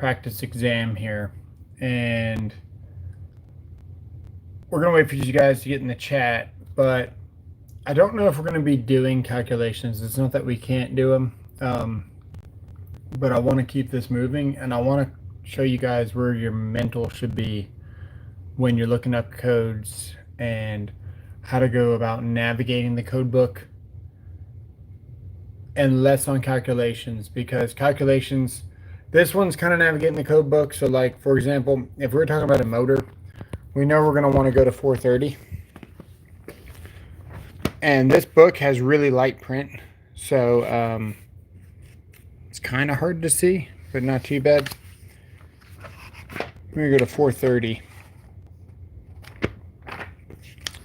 practice exam here, and we're going to wait for you guys to get in the chat, but I don't know if we're going to be doing calculations. It's not that we can't do them, but I want to keep this moving, and I want to show you guys where your mental should be when you're looking up codes and how to go about navigating the code book, and less on calculations, because calculations, this one's kind of navigating the code book. So like, for example, if we're talking about a motor, we know we're going to want to go to 430, and this book has really light print, so it's kind of hard to see, but not too bad. We're going to go to 430.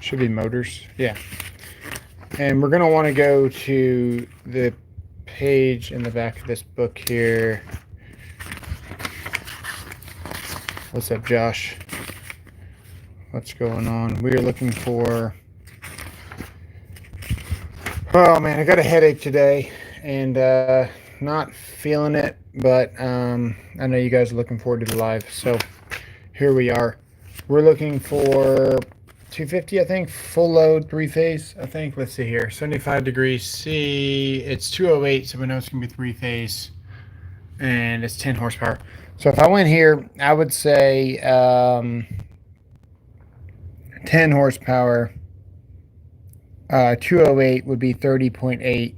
Should be motors, yeah. And we're going to want to go to the page in the back of this book here. What's up, Josh? What's going on? We are looking for... Oh, man, I got a headache today, and not feeling it, but I know you guys are looking forward to the live, so here we are. We're looking for 250, I think, full load, 3-phase, I think. Let's see here, 75 degrees C. It's 208, so we know it's going to be 3-phase, and it's 10 horsepower. So if I went here, I would say 10 horsepower, 208 would be 30.8.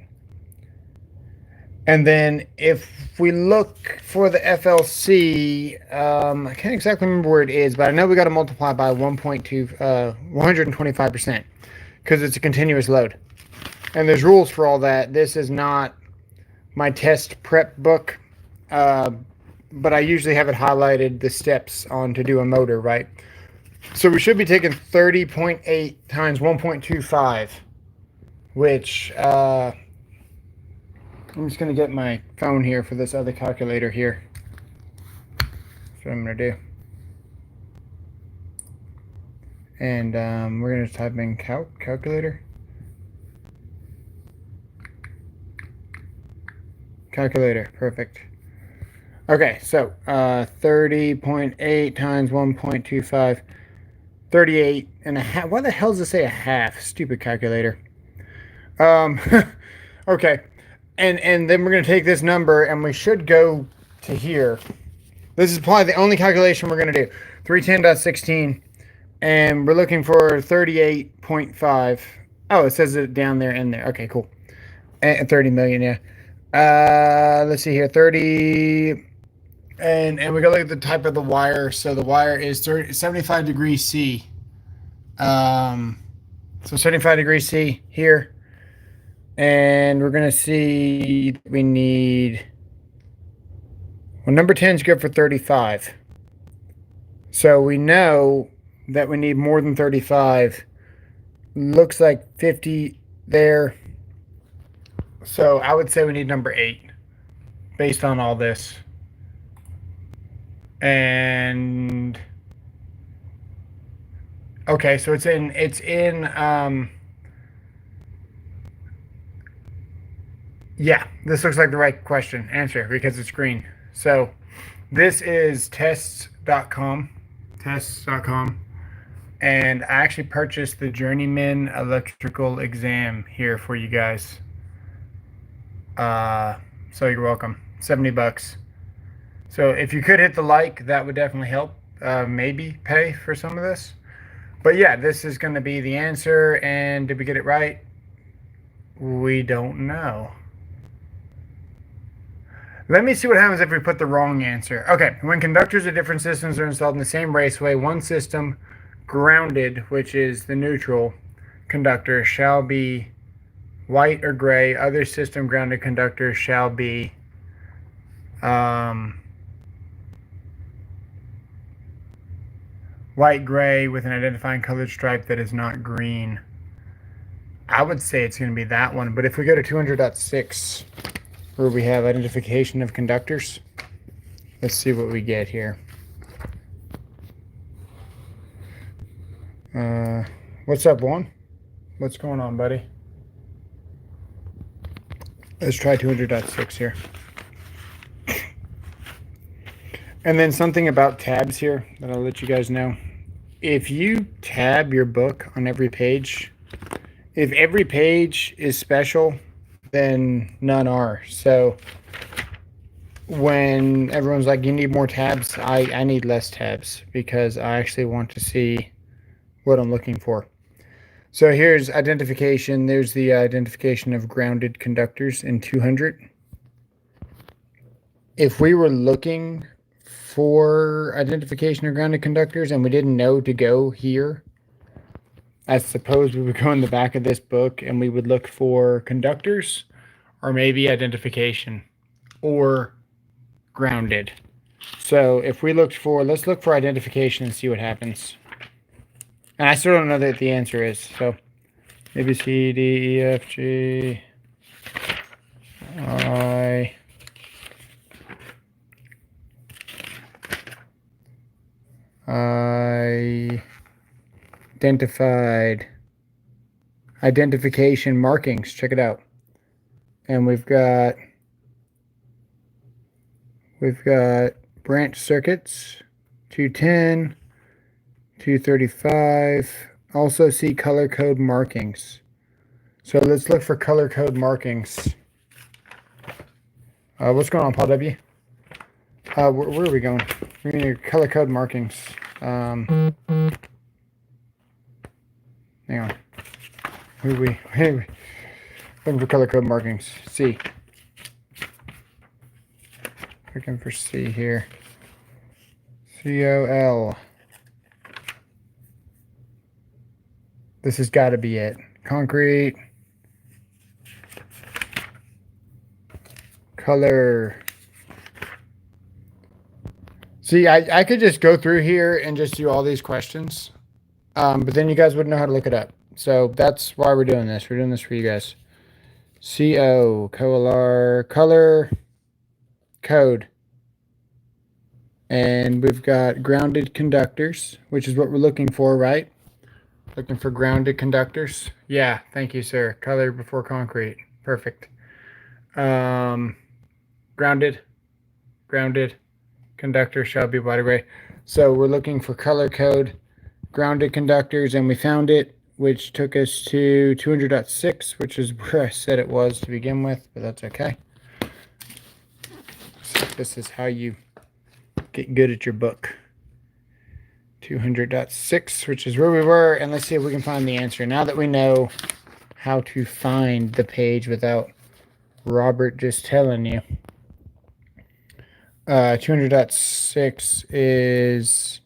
And then if we look for the FLC, I can't exactly remember where it is, but I know we got to multiply by 125%, because it's a continuous load. And there's rules for all that. This is not my test prep book, but I usually have it highlighted, the steps on to do a motor, right? So we should be taking 30.8 times 1.25, which... I'm just going to get my phone here for this other calculator here. That's what I'm going to do. And we're going to type in calculator. Calculator, perfect. Okay, so 30.8 times 1.25, 38 and a half. Why the hell does it say a half? Stupid calculator. Okay. And then we're going to take this number, and we should go to here. This is probably the only calculation we're going to do. 310.16, and we're looking for 38.5. Oh, it says it down there in there. Okay, cool. And 30 million, yeah. Let's see here, 30, and we got to look at the type of the wire. So the wire is 75 degrees C. So 75 degrees C here. And we're going to see we need, well, number 10 is good for 35. So we know that we need more than 35. Looks like 50 there. So I would say we need number 8 based on all this. And okay, so it's in yeah, this looks like the right answer, because it's green. So this is tests.com, and I actually purchased the Journeyman electrical exam here for you guys. So you're welcome. $70. So if you could hit the like, that would definitely help. Maybe pay for some of this. But yeah, this is going to be the answer. And did we get it right? We don't know. Let me see what happens if we put the wrong answer. Okay, when conductors of different systems are installed in the same raceway, one system grounded, which is the neutral conductor, shall be white or gray. Other system grounded conductors shall be white, gray, with an identifying colored stripe that is not green. I would say it's going to be that one, but if we go to 200.6, where we have identification of conductors, let's see what we get here. What's up, Juan? What's going on, buddy? Let's try 200.6 here. And then something about tabs here that I'll let you guys know. If you tab your book on every page, if every page is special, then none are. So when everyone's like, you need more tabs, I need less tabs because I actually want to see what I'm looking for. So here's identification. There's the identification of grounded conductors in 200. If we were looking for identification of grounded conductors and we didn't know to go here, I suppose we would go in the back of this book and we would look for conductors or maybe identification or grounded. So if we looked for, let's look for identification and see what happens. And I still don't know that the answer is. So A, B, C, D, E, F, G, I, identified, identification markings. Check it out. And we've got branch circuits, 210, 235. Also see color code markings. So let's look for color code markings. What's going on, Paul W? Where are we going? We're going to color code markings. Hang on. Where are we? Looking for color code markings. C. Looking for C here. COL. This has got to be it. Concrete. Color. See, I could just go through here and just do all these questions. But then you guys wouldn't know how to look it up. So that's why we're doing this. We're doing this for you guys. COLR, color, code. And we've got grounded conductors, which is what we're looking for, right? Looking for grounded conductors. Yeah, thank you, sir. Color before concrete. Perfect. Grounded. Conductor shall be white or gray. So we're looking for color code, grounded conductors, and we found it, which took us to 200.6, which is where I said it was to begin with, but that's okay. So this is how you get good at your book. 200.6, which is where we were, and let's see if we can find the answer. Now that we know how to find the page without Robert just telling you. 200.6 is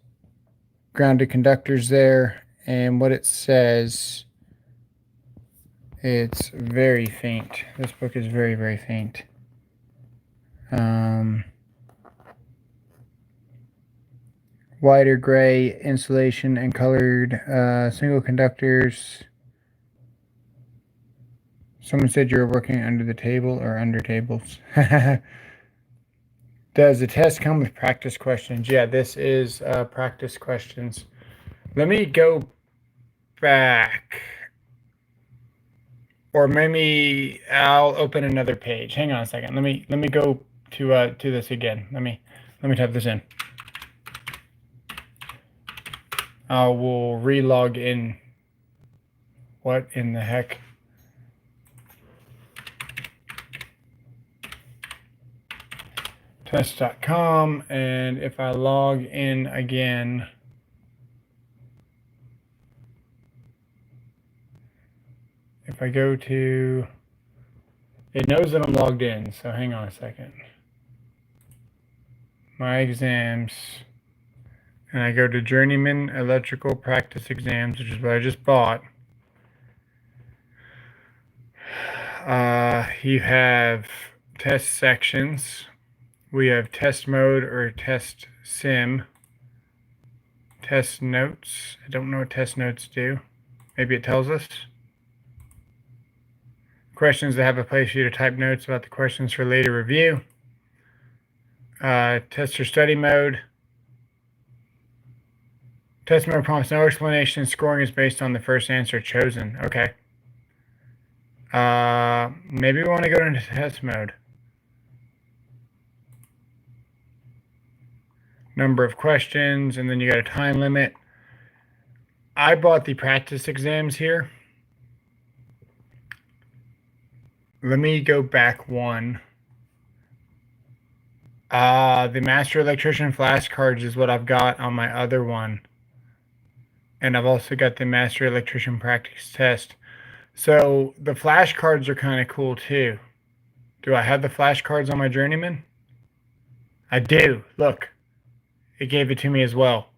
grounded conductors there, and what it says, it's very faint. This book is very, very faint. White or gray insulation and colored single conductors. Someone said you were working under the table or under tables. Does the test come with practice questions? Yeah, this is practice questions. Let me go back. Or maybe I'll open another page. Hang on a second. Let me go to this again. Let me type this in. I will relog in. What in the heck? Test.com, and if I log in again, if I go to, it knows that I'm logged in, so hang on a second. My exams, and I go to Journeyman Electrical Practice Exams, which is what I just bought. You have test sections. We have test mode or test sim. Test notes. I don't know what test notes do. Maybe it tells us. Questions that have a place for you to type notes about the questions for later review. Test or study mode. Test mode prompts no explanation. Scoring is based on the first answer chosen. Okay. Maybe we want to go into test mode. number of questions, and then you got a time limit. I bought the practice exams here. Let me go back one. The Master Electrician flashcards is what I've got on my other one. And I've also got the Master Electrician practice test. So the flashcards are kind of cool too. Do I have the flashcards on my Journeyman? I do. Look, it gave it to me as well.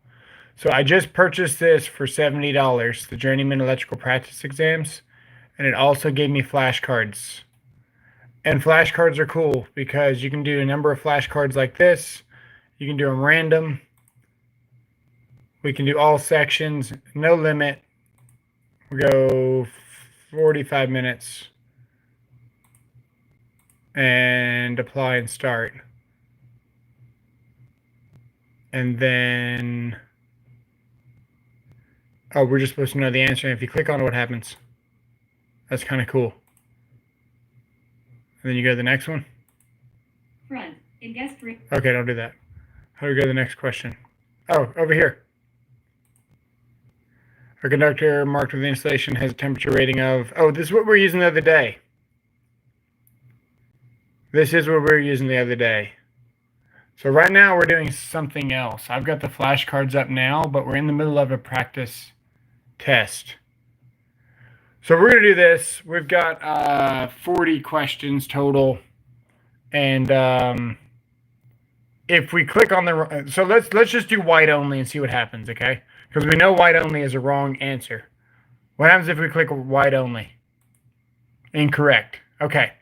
So I just purchased this for $70, the Journeyman electrical practice exams, and it also gave me flashcards. And flashcards are cool because you can do a number of flashcards like this. You can do them random. We can do all sections, no limit. We go 45 minutes. And apply and start. And then, oh, we're just supposed to know the answer. And if you click on it, what happens? That's kind of cool. And then you go to the next one. Front, in guest room. Okay, don't do that. How do we go to the next question? Oh, over here. Our conductor marked with the installation has a temperature rating of, oh, this is what we were using the other day. This is what we were using the other day. So right now we're doing something else. I've got the flashcards up now, but we're in the middle of a practice test. So we're going to do this. We've got 40 questions total. And if we click on the... So let's just do white only and see what happens, okay? Because we know white only is a wrong answer. What happens if we click white only? Incorrect. Okay.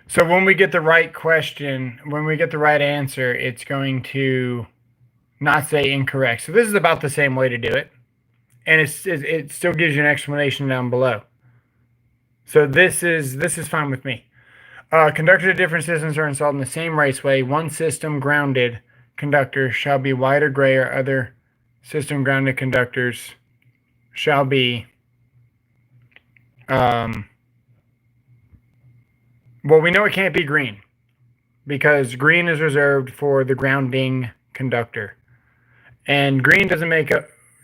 So when we get the right question, when we get the right answer, it's going to not say incorrect. So this is about the same way to do it. And it still gives you an explanation down below. So this is fine with me. Conductors of different systems are installed in the same raceway. One system grounded conductor shall be white or gray, or other system grounded conductors shall be well, we know it can't be green because green is reserved for the grounding conductor. And green doesn't make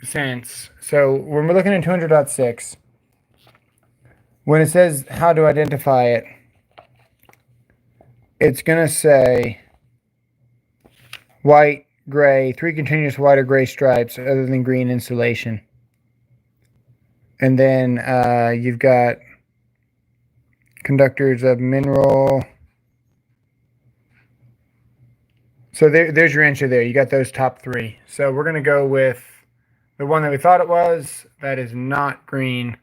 sense. So when we're looking at 200.6, when it says how to identify it, it's going to say white, gray, 3 continuous white or gray stripes other than green insulation. And then you've got conductors of mineral. So there's your answer there. You got those top 3. So we're going to go with the one that we thought it was. That is not green.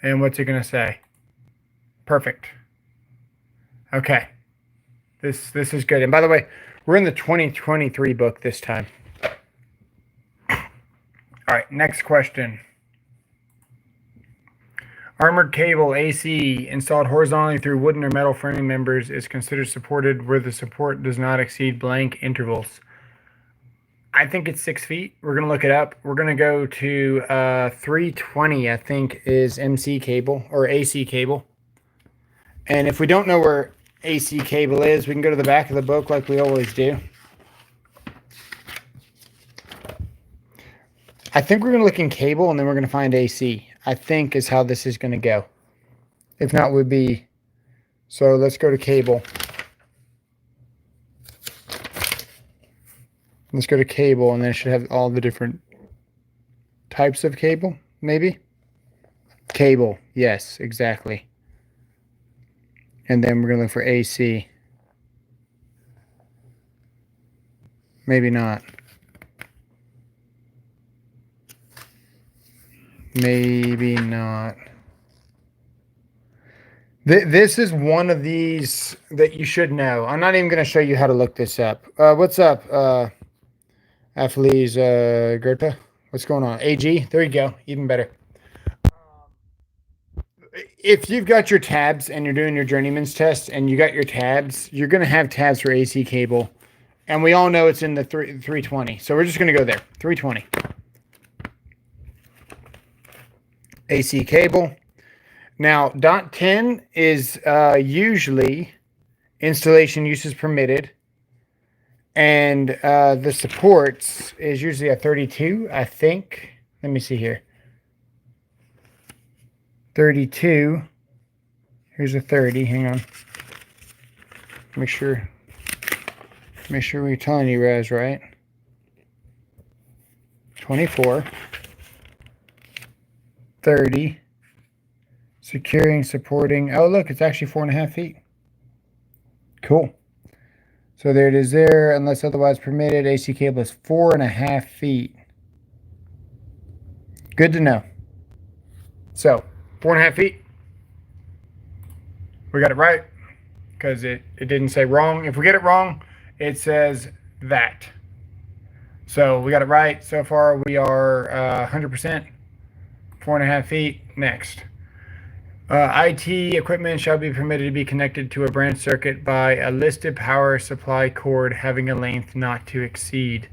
And what's it going to say? Perfect. Okay. This is good. And by the way, we're in the 2023 book this time. All right, next question. Armored cable AC installed horizontally through wooden or metal framing members is considered supported where the support does not exceed blank intervals. I think it's 6 feet. We're going to look it up. We're going to go to 320, I think, is MC cable or AC cable. And if we don't know where AC cable is, we can go to the back of the book like we always do. I think we're going to look in cable and then we're going to find AC. I think is how this is going to go. If not, would be... So let's go to cable. Let's go to cable, and then it should have all the different types of cable, maybe? Cable, yes, exactly. And then we're going to look for AC. Maybe not. Maybe not. This is one of these that you should know. I'm not even going to show you how to look this up. What's up, Athletes Gerta? What's going on? AG? There you go. Even better. If you've got your tabs and you're doing your Journeyman's test and you got your tabs, you're going to have tabs for AC cable. And we all know it's in the 320. So we're just going to go there. 320. AC cable. Now, dot 10 is usually installation uses permitted. And the supports is usually a 32, I think. Let me see here. 32. Here's a 30. Hang on. Make sure we're telling you guys right. 24. 30. Securing, supporting. Oh, look, it's actually 4.5 feet. Cool. So there it is there. Unless otherwise permitted, AC cable is 4.5 feet. Good to know. So, 4.5 feet. We got it right because it didn't say wrong. If we get it wrong, it says that. So we got it right. So far we are 100%. 4.5 feet. Next. IT equipment shall be permitted to be connected to a branch circuit by a listed power supply cord having a length not to exceed.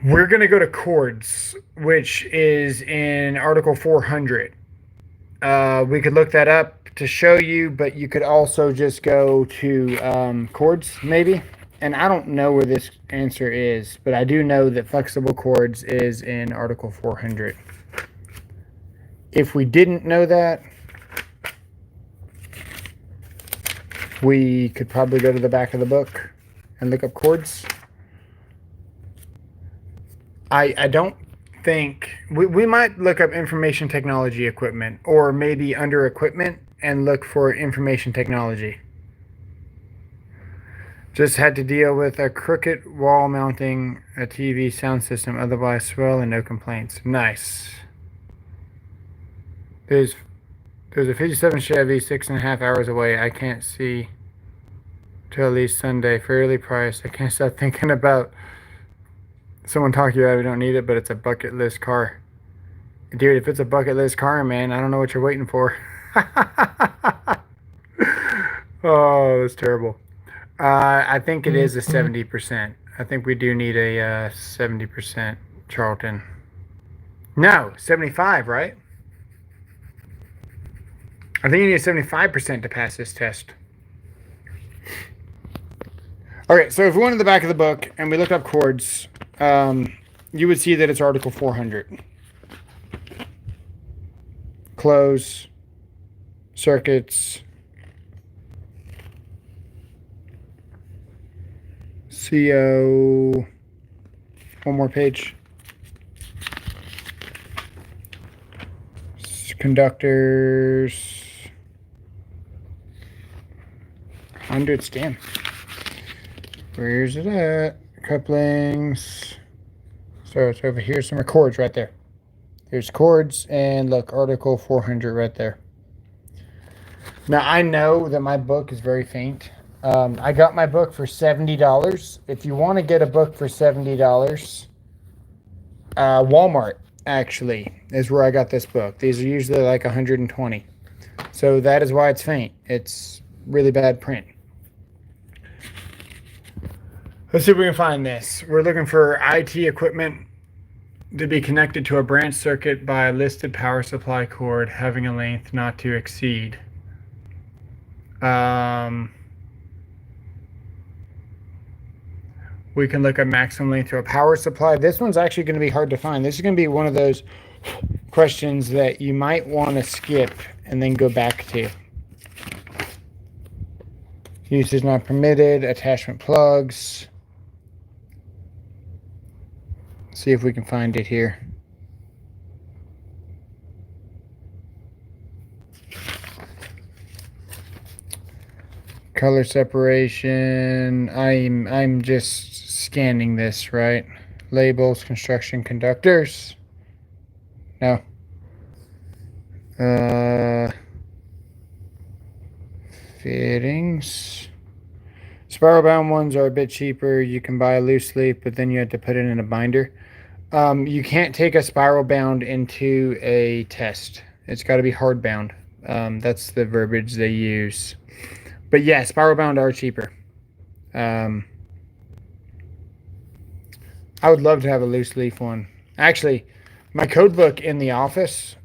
We're going to go to cords, which is in Article 400. We could look that up to show you, but you could also just go to cords, maybe. And I don't know where this answer is, but I do know that flexible cords is in Article 400. If we didn't know that, we could probably go to the back of the book and look up cords. I don't think we might look up information technology equipment, or maybe under equipment and look for information technology. Just had to deal with a crooked wall mounting a TV sound system, otherwise swell and no complaints. Nice. There's a 57 Chevy 6.5 hours away. I can't see till at least Sunday. Fairly priced. I can't stop thinking about someone talking about it. We don't need it, but it's a bucket list car. Dude, if it's a bucket list car, man, I don't know what you're waiting for. Oh, that's terrible. I think it is a 70%. I think we do need a 70% Charlton. No, 75, right? I think you need a 75% to pass this test. Okay, so if we went to the back of the book and we look up cords, you would see that it's Article 400. Close, circuits, CO, one more page. Conductors, conduits, damn. Where's it at? Couplings. So it's over here, some cords right there. There's cords, and look, Article 400 right there. Now, I know that my book is very faint. I got my book for $70. If you want to get a book for $70, Walmart, actually, is where I got this book. These are usually like $120. So that is why it's faint. It's really bad print. Let's see if we can find this. We're looking for IT equipment to be connected to a branch circuit by a listed power supply cord having a length not to exceed. We can look at maximum length to a power supply. This one's actually going to be hard to find. This is going to be one of those questions that you might want to skip and then go back to. Use is not permitted. Attachment plugs. See if we can find it here. Color separation. I'm just scanning this, right? Labels, construction, conductors. No. Fittings. Spiral bound ones are a bit cheaper. You can buy a loose leaf, but then you have to put it in a binder. You can't take a spiral bound into a test. It's got to be hard bound. That's the verbiage they use. But yeah, spiral bound are cheaper. I would love to have a loose leaf one. Actually, my code book in the office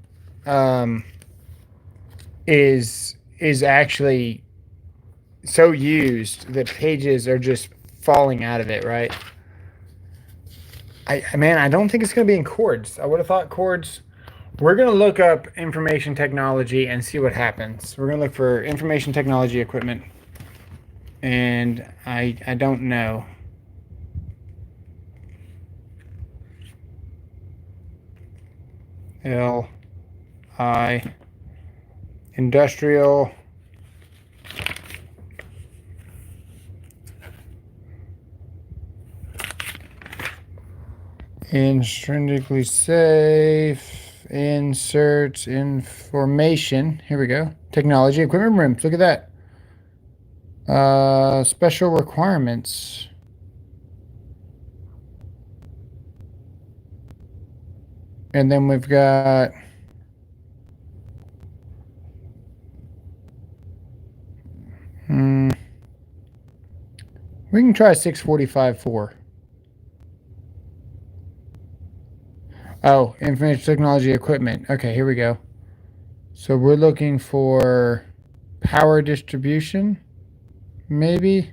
is actually so used that pages are just falling out of it, right? Man, I don't think it's going to be in chords. I would have thought chords. We're going to look up information technology and see what happens. We're going to look for information technology equipment. And I don't know. Industrial intrinsically safe, inserts information. Here we go. Technology equipment rooms. Look at that. Special requirements. And then we've got we can try 645.4. Oh, information technology equipment. Okay, here we go. So we're looking for power distribution, maybe.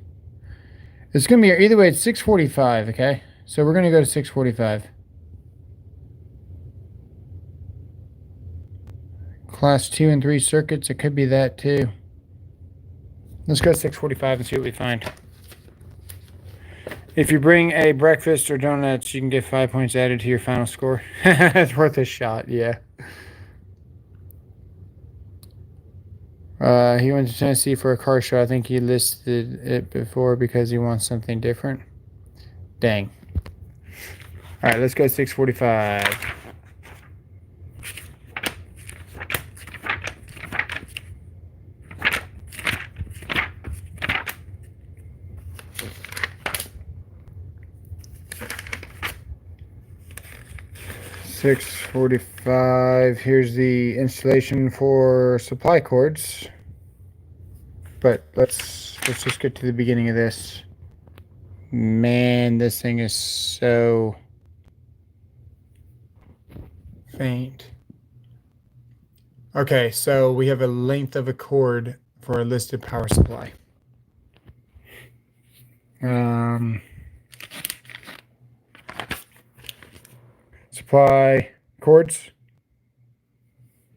It's going to be either way. It's 645. Okay, so we're going to go to 645. Class 2 and 3 circuits. It could be that too. Let's go to 645 and see what we find. If you bring a breakfast or donuts, you can get 5 points added to your final score. It's worth a shot, yeah. He went to Tennessee for a car show. I think he listed it before because he wants something different. Dang. All right, let's go 645. Here's the installation for supply cords. But let's just get to the beginning of this. Man, this thing is so faint. Okay, so we have a length of a cord for a listed power supply. Supply cords.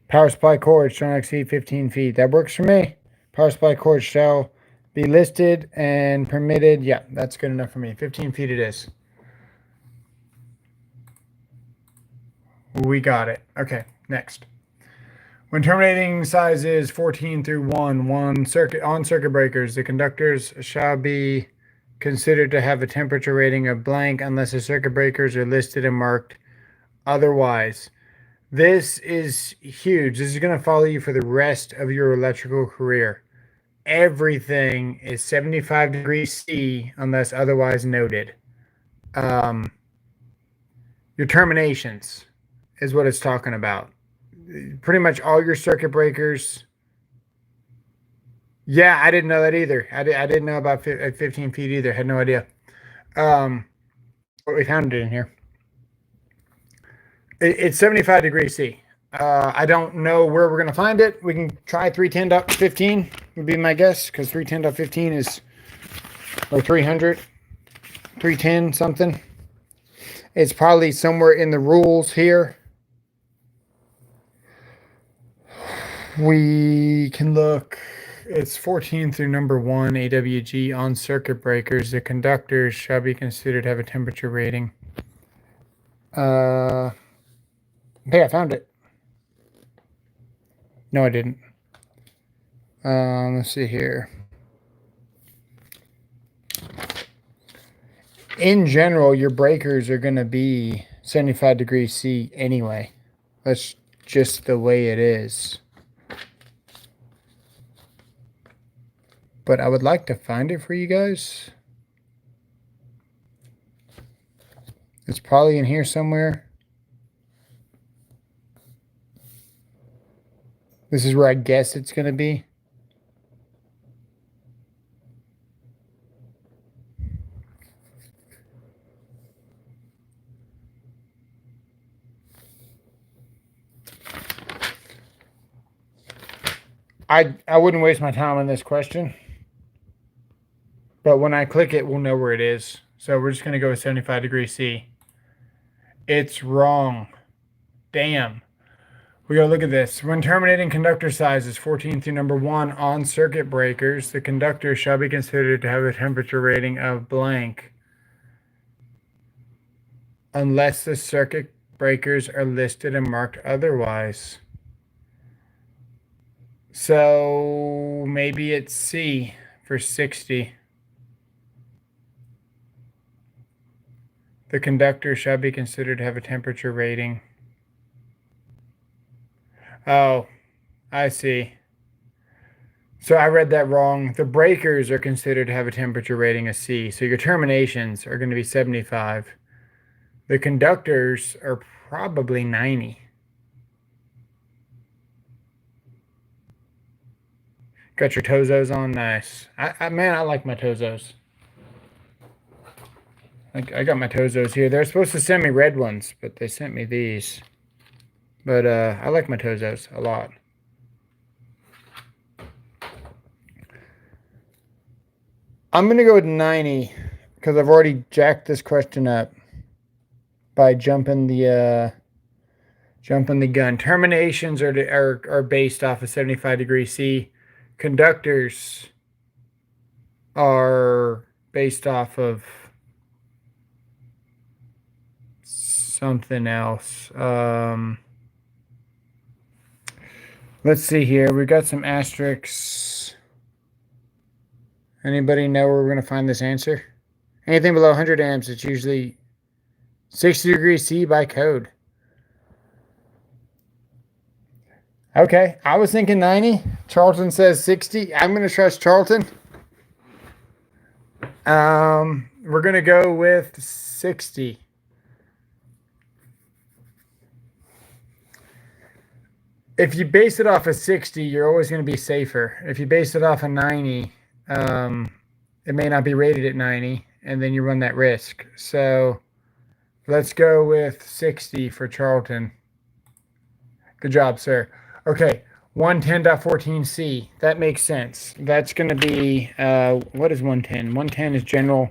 Power supply cords shall not exceed 15 feet. That works for me. Power supply cords shall be listed and permitted. Yeah, that's good enough for me. 15 feet it is. We got it. Okay, next. When terminating sizes 14 through 1 circuit breakers, the conductors shall be considered to have a temperature rating of blank unless the circuit breakers are listed and marked otherwise. This is huge. This is going to follow you for the rest of your electrical career. Everything is 75 degrees C unless otherwise noted. Your terminations is what it's talking about. Pretty much all your circuit breakers. Yeah, I didn't know that either. I didn't know about 15 feet either. Had no idea. But we found it in here. It's 75 degrees C. I don't know where we're going to find it. We can try 310.15 would be my guess, because 310.15 is or 300, 310 something. It's probably somewhere in the rules here. We can look. It's 14 through number 1 AWG on circuit breakers. The conductors shall be considered to have a temperature rating. Hey, I found it. No, I didn't. Let's see here. In general, your breakers are going to be 75 degrees C anyway. That's just the way it is. But I would like to find it for you guys. It's probably in here somewhere. This is where I guess it's going to be. I wouldn't waste my time on this question. But when I click it, we'll know where it is. So we're just going to go with 75 degrees C. It's wrong. Damn. We gotta look at this. When terminating conductor sizes 14 through number 1 on circuit breakers, the conductor shall be considered to have a temperature rating of blank unless the circuit breakers are listed and marked otherwise. So maybe it's C for 60. The conductor shall be considered to have a temperature rating. Oh, I see. So I read that wrong. The breakers are considered to have a temperature rating of C. So your terminations are going to be 75. The conductors are probably 90. Got your Tozos on? Nice. Man, I like my Tozos. I got my Tozos here. They're supposed to send me red ones, but they sent me these. But I like my Tozos a lot. I'm going to go with 90 because I've already jacked this question up by jumping the gun. Terminations are based off of 75 degrees C. Conductors are based off of something else. Let's see here. We got some asterisks. Anybody know where we're going to find this answer? Anything below 100 amps, it's usually 60 degrees C by code. Okay, I was thinking 90. Charlton says 60. I'm going to trust Charlton. We're going to go with 60. If you base it off of 60, you're always going to be safer. If you base it off of 90, it may not be rated at 90, and then you run that risk. So let's go with 60 for Charlton. Good job, sir. Okay, 110.14c. That makes sense. That's going to be, what is 110? 110 is general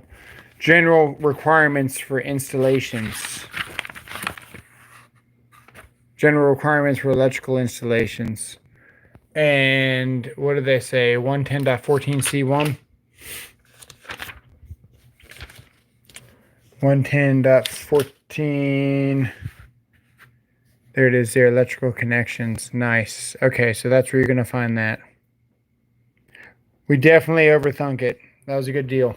requirements for installations. General requirements for electrical installations. And what do they say? 110.14c1? 110.14. There it is there, electrical connections. Nice. Okay, so that's where you're going to find that. We definitely overthunk it. That was a good deal.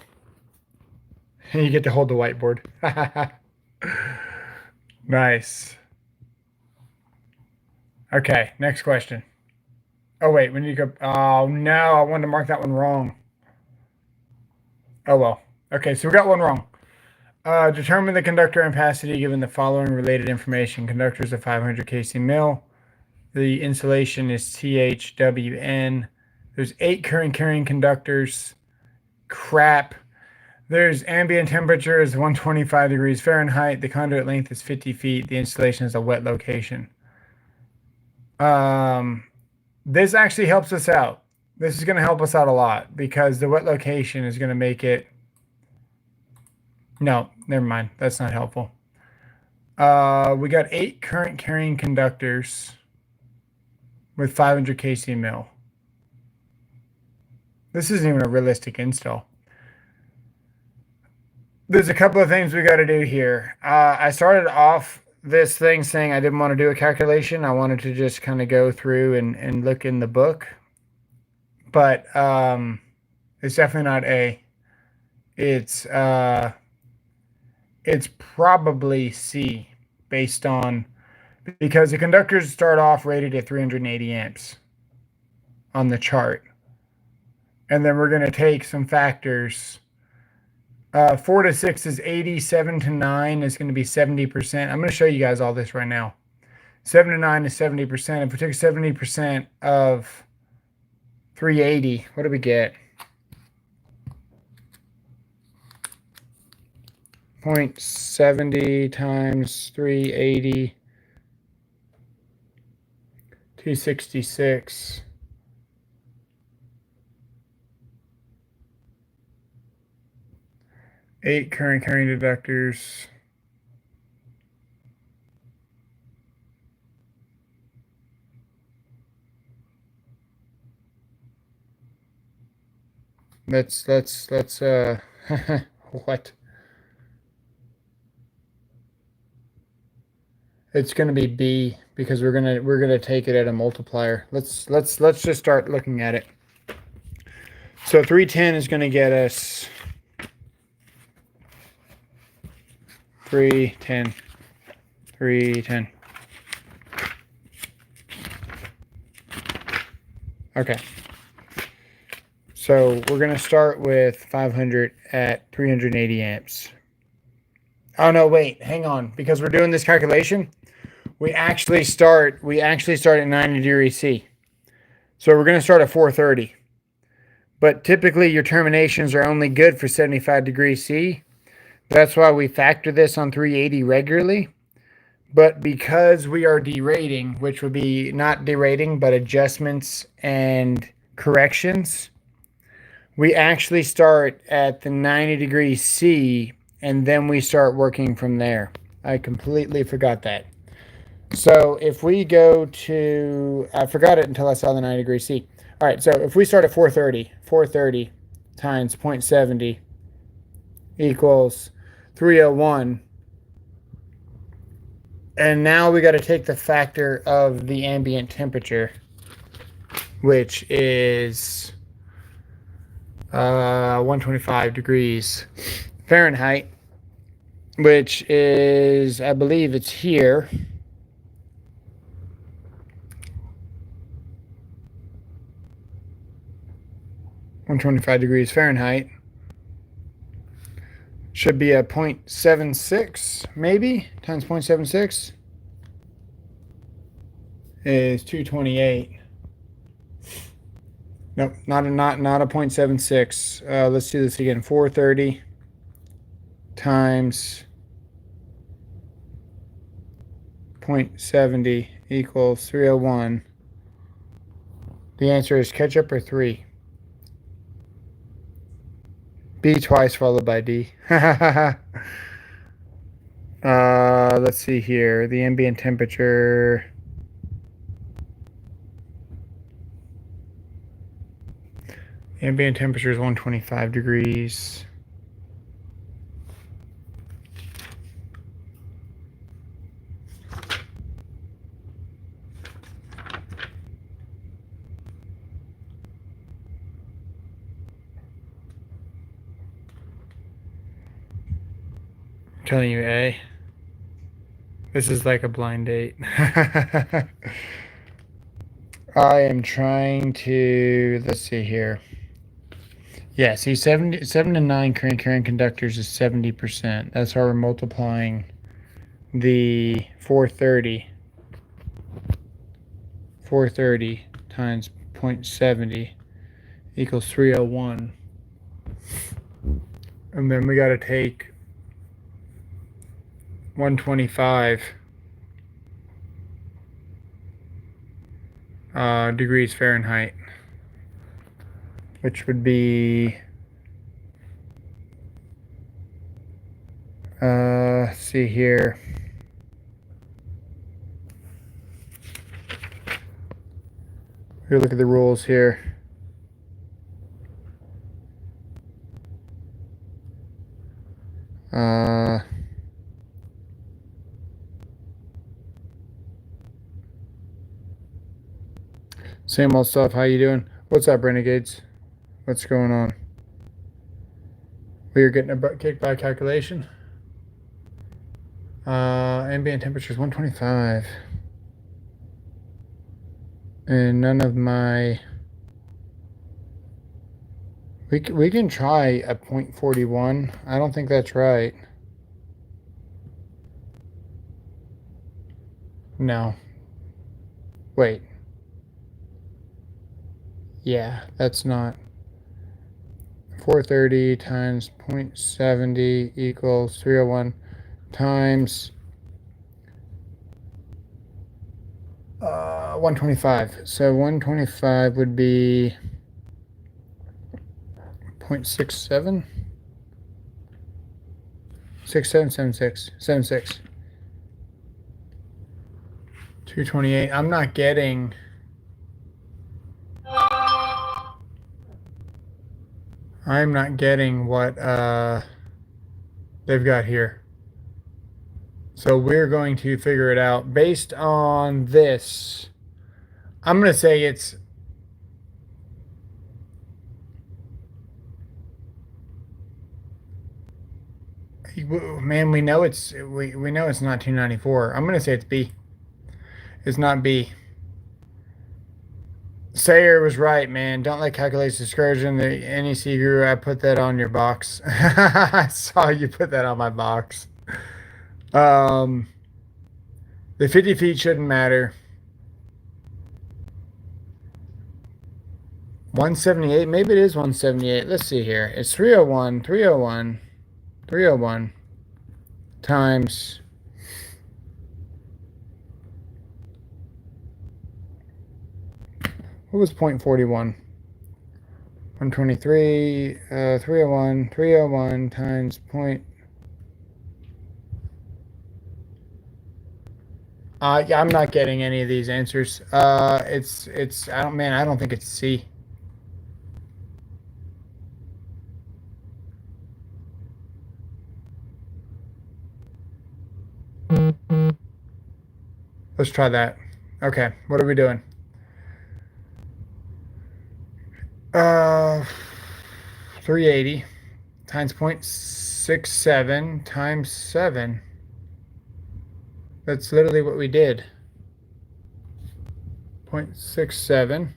And you get to hold the whiteboard. Nice. Okay, next question. Oh, wait, we need to go. Oh, no, I wanted to mark that one wrong. Oh, well. Okay, so we got one wrong. Determine the conductor ampacity given the following related information. Conductors of 500 kc mil. The insulation is THWN. There's 8 current carrying conductors. Crap. There's ambient temperature is 125 degrees Fahrenheit. The conduit length is 50 feet. The installation is a wet location. This actually helps us out. This is going to help us out a lot because the wet location is going to make it. No, never mind. That's not helpful. We got 8 current carrying conductors with 500 kc mil. This isn't even a realistic install. There's a couple of things we got to do here. I started off this thing saying I didn't want to do a calculation. I wanted to just kind of go through and look in the book. But it's definitely not A. It's probably C based on, because the conductors start off rated at 380 amps on the chart. And then we're going to take some factors. 4 to 6 is 80, 7 to 9 is going to be 70%. I'm going to show you guys all this right now. 7 to 9 is 70%. If we took 70% of 380, what do we get? 0.70 times 380, 266. 8 current carrying deductors. Let's what? It's gonna be B because we're gonna take it at a multiplier. Let's just start looking at it. So 310 is gonna get us 310. 310. Okay. So we're going to start with 500 at 380 amps. Oh, no, wait, hang on. Because we're doing this calculation, we actually start at 90 degrees C. So we're going to start at 430. But typically your terminations are only good for 75 degrees C. That's why we factor this on 380 regularly. But because we are derating, which would be not derating, but adjustments and corrections, we actually start at the 90 degrees C, and then we start working from there. I completely forgot that. So if we go to, I forgot it until I saw the 90 degrees C. All right, so if we start at 430 times 0.70 equals 301. And now we got to take the factor of the ambient temperature, which is 125 degrees Fahrenheit, which is, I believe it's here. (125 degrees Fahrenheit) should be a 0.76, maybe, times 0.76 is 228. Nope, not a 0.76. Let's do this again. 430 times 0.70 equals 301. The answer is ketchup or 3. B twice followed by D. Let's see here. The ambient temperature. Ambient temperature is 125 degrees. I'm telling you, A. This is like a blind date. I am trying to, let's see here. Yeah, see, 7 to 9 current carrying conductors is 70%. That's how we're multiplying the 430. 430 times 0.70 equals 301. And then we got to take 125 degrees Fahrenheit, which would be, see here. We look at the rules here. Same old stuff. How you doing? What's up, Renegades? What's going on? We are getting a butt kicked by calculation. Ambient temperature is 125. And none of my... We can try a 0.41. I don't think that's right. No. Wait. Yeah, that's not. 430 times 0.70 equals 301 times 125. So 125 would be 0.67. 6776. 76. 228. I'm not getting. I'm not getting what they've got here. So we're going to figure it out based on this. I'm going to say it's man, we know it's not 294. I'm going to say it's B. It's not B. Sayer was right, man. Don't let calculations discourage them. The NEC guru, I put that on your box. I saw you put that on my box. The 50 feet shouldn't matter. 178, maybe it is 178. Let's see here. It's 301 times what was 0.41? 123, 301 times point. Yeah, I'm not getting any of these answers. I don't think it's C. Let's try that. Okay, what are we doing? 380 times 0.67 times 7. That's literally what we did. 0.67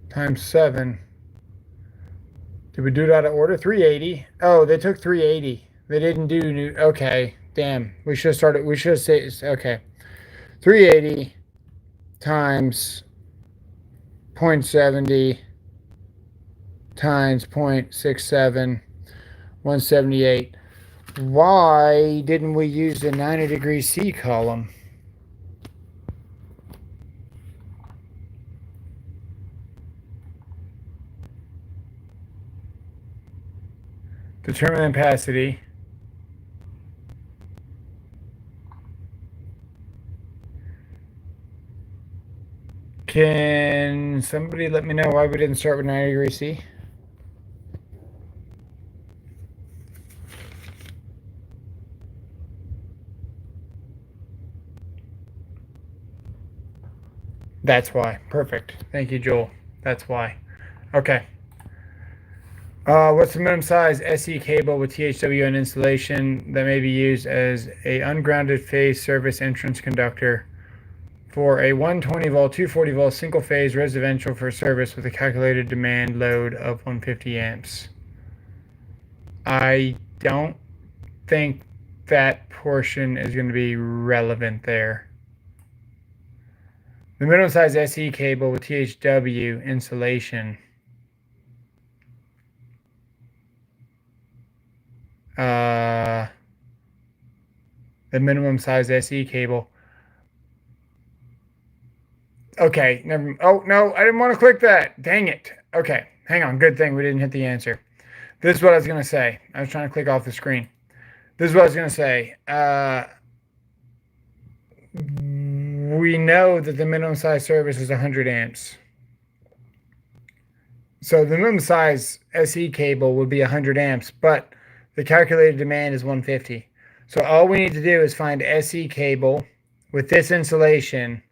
times 7. Did we do it out of order? 380. Oh, they took 380. They didn't do new. Okay, damn. We should have started. We should have said, okay. 380 times 0.70 times 0.67, 178. Why didn't we use the 90-degree C column? Determine opacity. Can somebody let me know why we didn't start with 90-degree C? That's why. Perfect. Thank you, Joel. That's why. Okay. What's the minimum size SE cable with THW and installation that may be used as a ungrounded phase service entrance conductor for a 120 volt, 240 volt single phase residential for service with a calculated demand load of 150 amps? I don't think that portion is going to be relevant there. The minimum size SE cable with THW insulation. The minimum size SE cable. Okay, never. Oh no, I didn't want to click that. Dang it. Okay, hang on. Good thing we didn't hit the answer. This is what I was gonna say. I was trying to click off the screen. This is what I was gonna say. We know that the minimum size service is 100 amps. So the minimum size SE cable would be 100 amps, but the calculated demand is 150. So all we need to do is find SE cable with this insulation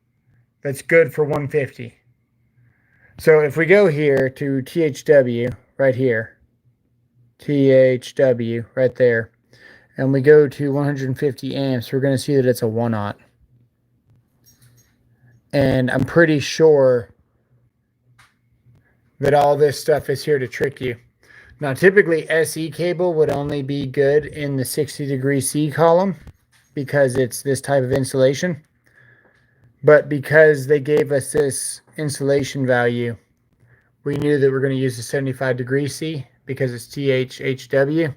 that's good for 150. So if we go here to THW right here, THW right there, and we go to 150 amps, we're going to see that it's a 1-aught. And I'm pretty sure that all this stuff is here to trick you. Now, typically, SE cable would only be good in the 60-degree C column because it's this type of insulation. But because they gave us this insulation value, we knew that we're going to use the 75-degree C because it's THHW.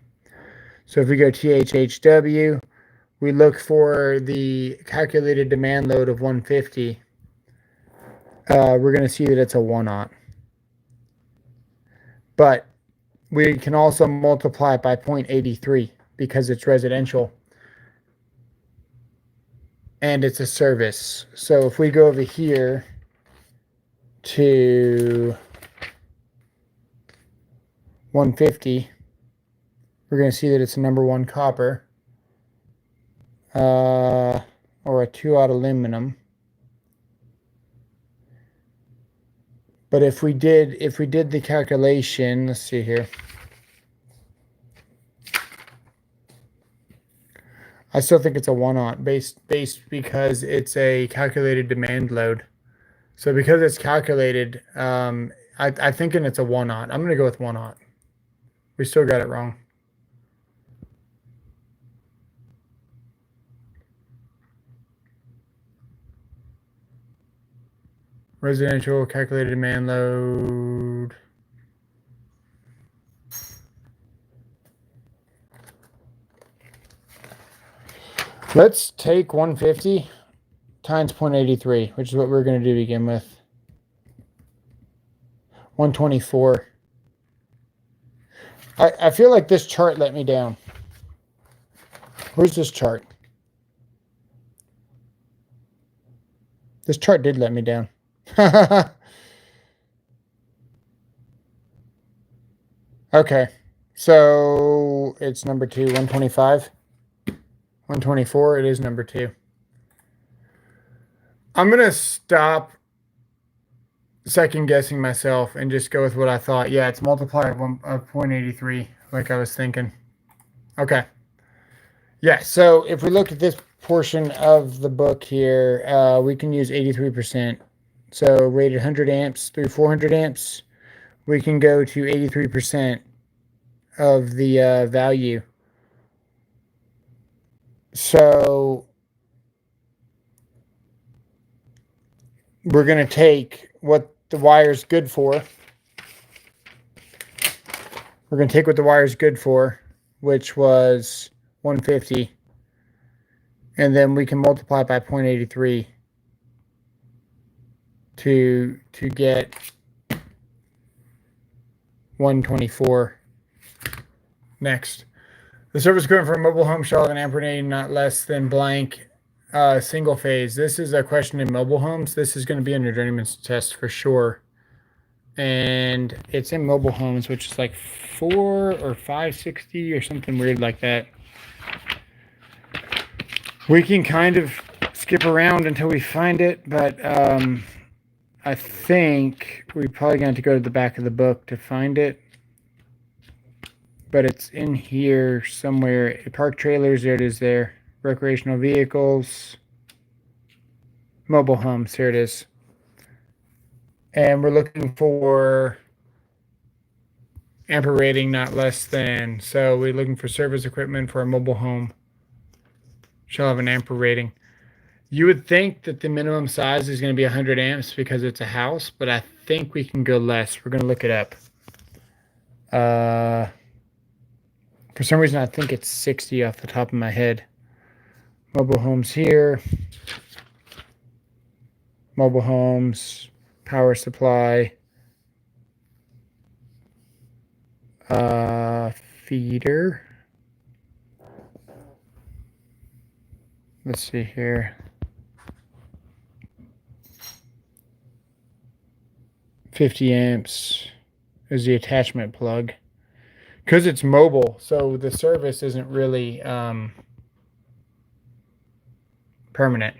So if we go THHW, we look for the calculated demand load of 150. we're going to see that it's a 1/0. But we can also multiply it by 0.83 because it's residential and it's a service. So if we go over here to 150, we're going to see that it's a number 1 copper or a 2/0 aluminum. But if we did the calculation, let's see here. I still think it's a 1/0 based because it's a calculated demand load. So because it's calculated, I thinking it's a 1/0. I'm gonna go with 1/0. We still got it wrong. Residential calculated demand load. Let's take 150 times 0.83, which is what we're going to do to begin with. 124. I feel like this chart let me down. Where's this chart? This chart did let me down. Okay, so it's number 2, 125. 124, it is number 2. I'm going to stop second guessing myself and just go with what I thought. Yeah, it's multiplier of 0.83, like I was thinking. Okay. Yeah, so if we look at this portion of the book here, we can use 83%. So rated 100 amps through 400 amps, we can go to 83% of the value. So we're going to take what the wire's good for. We're going to take what the wire's good for, which was 150. And then we can multiply it by 0.83 to get 124. Next. The service equipment for a mobile home shall have an ampere rating not less than blank single phase. This is a question in mobile homes. This is going to be on your Journeyman's test for sure. And it's in mobile homes, which is like 4 or 560 or something weird like that. We can kind of skip around until we find it, but I think we're probably going to go to the back of the book to find it. But it's in here somewhere. Park trailers, there it is there. Recreational vehicles. Mobile homes, here it is. And we're looking for ampere rating not less than. So we're looking for service equipment for a mobile home. Shall have an ampere rating. You would think that the minimum size is going to be 100 amps because it's a house, but I think we can go less. We're going to look it up. For some reason, I think it's 60 off the top of my head. Mobile homes here. Mobile homes. Power supply. Feeder. Let's see here. 50 amps is the attachment plug. Because it's mobile, so the service isn't really permanent.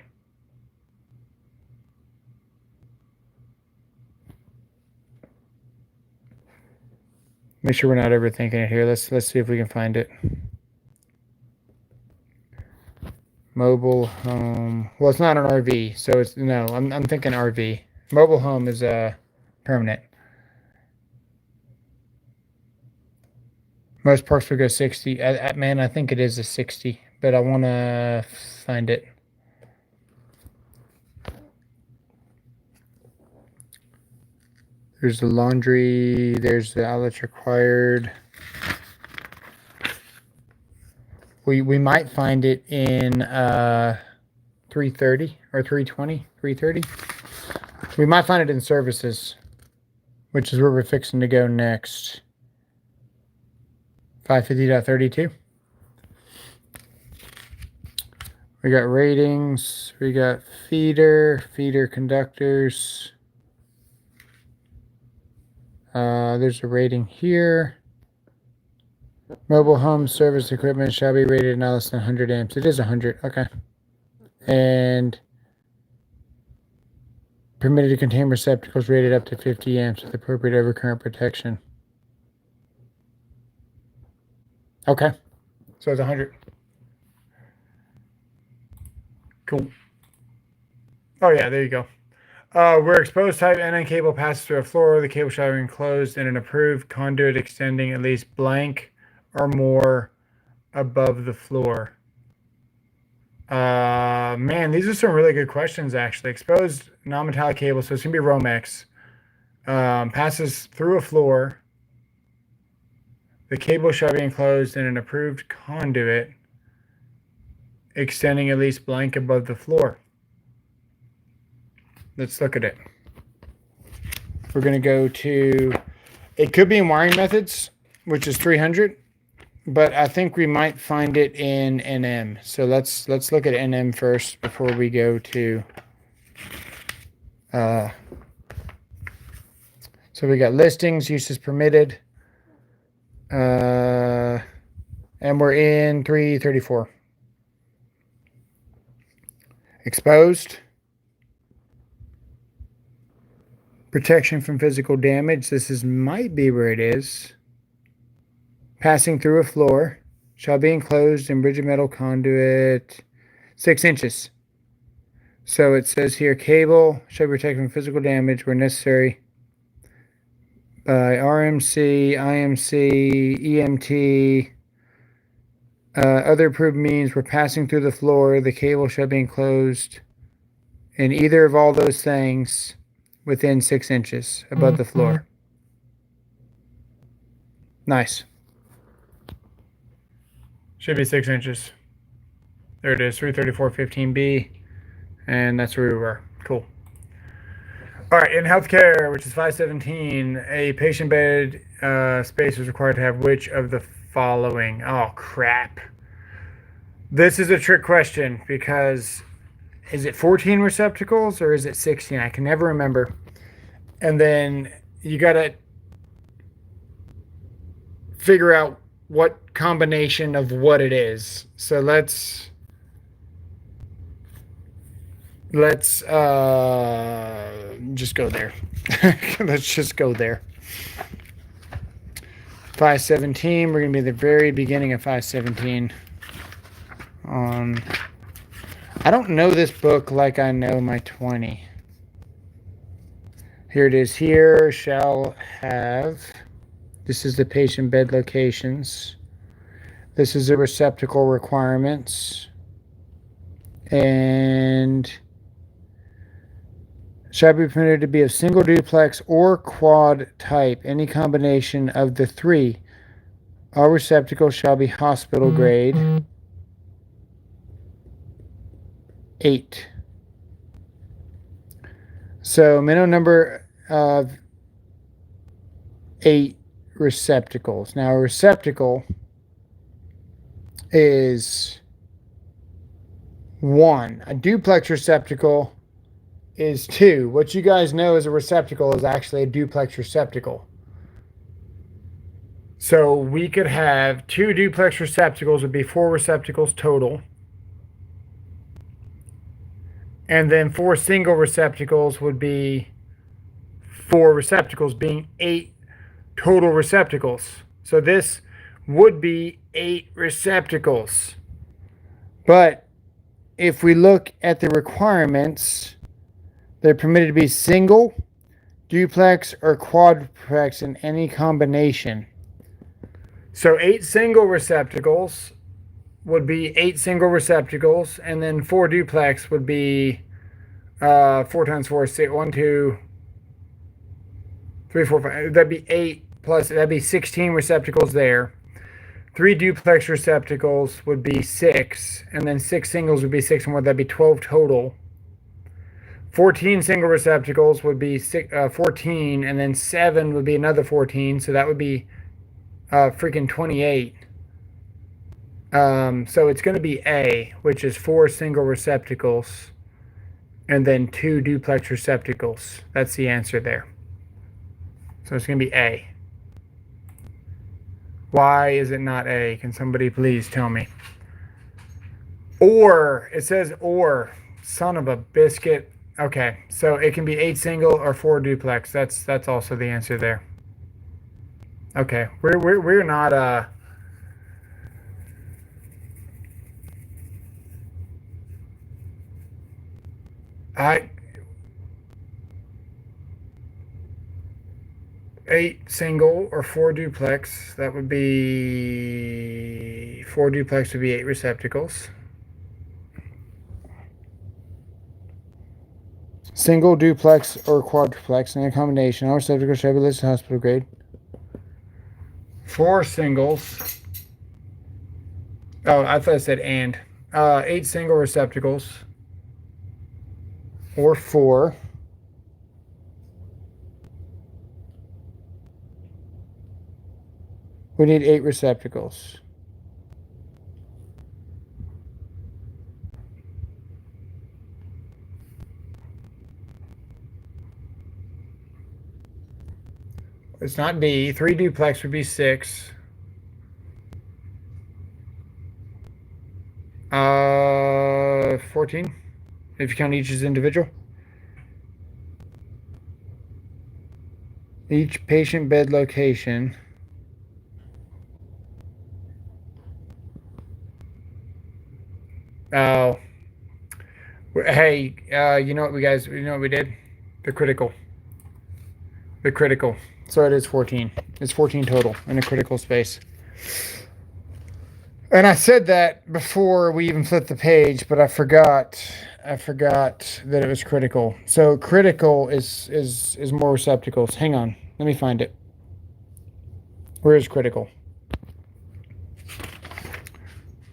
Make sure we're not overthinking it here. Let's see if we can find it. Mobile home. Well, it's not an RV, so it's no. I'm thinking RV. Mobile home is permanent. Most parks will go 60. Man, I think it is a 60, but I want to find it. There's the laundry. There's the outlets required. We might find it in 330 or 320. 330. We might find it in services, which is where we're fixing to go next. 550.32. We got ratings. We got feeder conductors. There's a rating here. Mobile home service equipment shall be rated not less than 100 amps. It is 100. Okay. And permitted to contain receptacles rated up to 50 amps with appropriate overcurrent protection. Okay. So it's 100. Cool. Oh, yeah, there you go. Where exposed type NN cable passes through a floor, the cable shall be enclosed in an approved conduit extending at least blank or more above the floor. Man, these are some really good questions, actually. Exposed non-metallic cable, so it's going to be Romex. Passes through a floor. The cable shall be enclosed in an approved conduit extending at least blank above the floor. Let's look at it. We're going to go to, it could be in wiring methods, which is 300, but I think we might find it in NM. So let's look at NM first before we go to, so we got listings, uses permitted, and we're in 334. Exposed. Protection from physical damage. This might be where it is. Passing through a floor. Shall be enclosed in rigid metal conduit 6 inches. So it says here, cable shall be protected from physical damage where necessary by RMC, IMC, EMT, other approved means where passing through the floor, the cable shall be enclosed in either of all those things within 6 inches above the floor. Nice. Should be 6 inches. There it is, 334.15b. And that's where we were. Cool. All right, in healthcare, which is 517, a patient bed space is required to have which of the following? Oh, crap. This is a trick question because is it 14 receptacles or is it 16? I can never remember. And then you got to figure out what combination of what it is. So let's just go there. Let's just go there. 517, we're going to be at the very beginning of 517. I don't know this book like I know my 20. Here it is. Here shall have, this is the patient bed locations. This is the receptacle requirements. And shall be permitted to be of single duplex or quad type, any combination of the three. All receptacles shall be hospital grade. 8. So minimum number of 8 receptacles. Now a receptacle is 1. A duplex receptacle is 2. What you guys know as a receptacle is actually a duplex receptacle. So we could have 2 duplex receptacles, would be 4 receptacles total. And then 4 single receptacles would be 4 receptacles, being 8 total receptacles. So this would be 8 receptacles. But if we look at the requirements, they're permitted to be single, duplex, or quadplex in any combination. So 8 single receptacles would be 8 single receptacles, and then 4 duplex would be 4 times 4, 6, 1, 2, 3, 4, 5. That'd be 8 plus, that'd be 16 receptacles there. 3 duplex receptacles would be 6, and then 6 singles would be 6 and more. That'd be 12 total. 14 single receptacles would be 14, and then 7 would be another 14, so that would be freaking 28. So it's going to be A, which is 4 single receptacles, and then 2 duplex receptacles. That's the answer there. So it's going to be A. Why is it not A? Can somebody please tell me? Or, it says or. Son of a biscuit. Okay, so it can be 8 single or 4 duplex. That's also the answer there. Okay, we're not I 8 single or 4 duplex. That would be 4 duplex would be 8 receptacles. Single, duplex, or quadruplex in a combination. All receptacles shall be listed hospital grade. 4 singles. Oh, I thought it said and. 8 single receptacles. Or 4. We need 8 receptacles. It's not D. 3 duplex would be 6. 14. If you count each as individual. Each patient bed location. Oh. Hey, you know what we did? The critical. So it is 14. It's 14 total in a critical space. And I said that before we even flipped the page, but I forgot that it was critical. So critical is more receptacles. Hang on. Let me find it. Where is critical?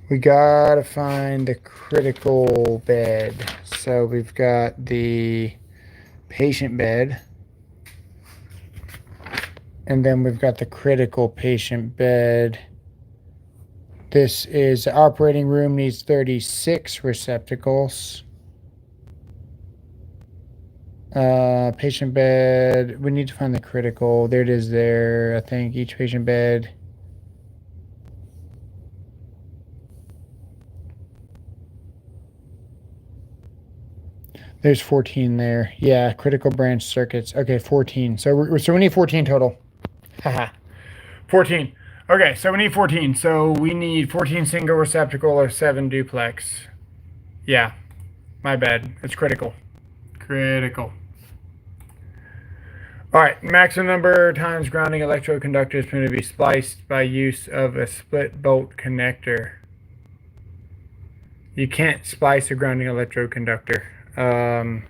We gotta find the critical bed. So we've got the patient bed. And then we've got the critical patient bed. This is the operating room, needs 36 receptacles. Patient bed, we need to find the critical. There it is there. I think each patient bed. There's 14 there. Yeah, critical branch circuits. Okay, 14. So we need 14 total. Haha. 14. Okay, so we need 14. So we need 14 single receptacle or 7 duplex. Yeah, my bad. It's critical. Critical. All right, maximum number of times grounding electrode conductor is going to be spliced by use of a split bolt connector. You can't splice a grounding electrode conductor. I'm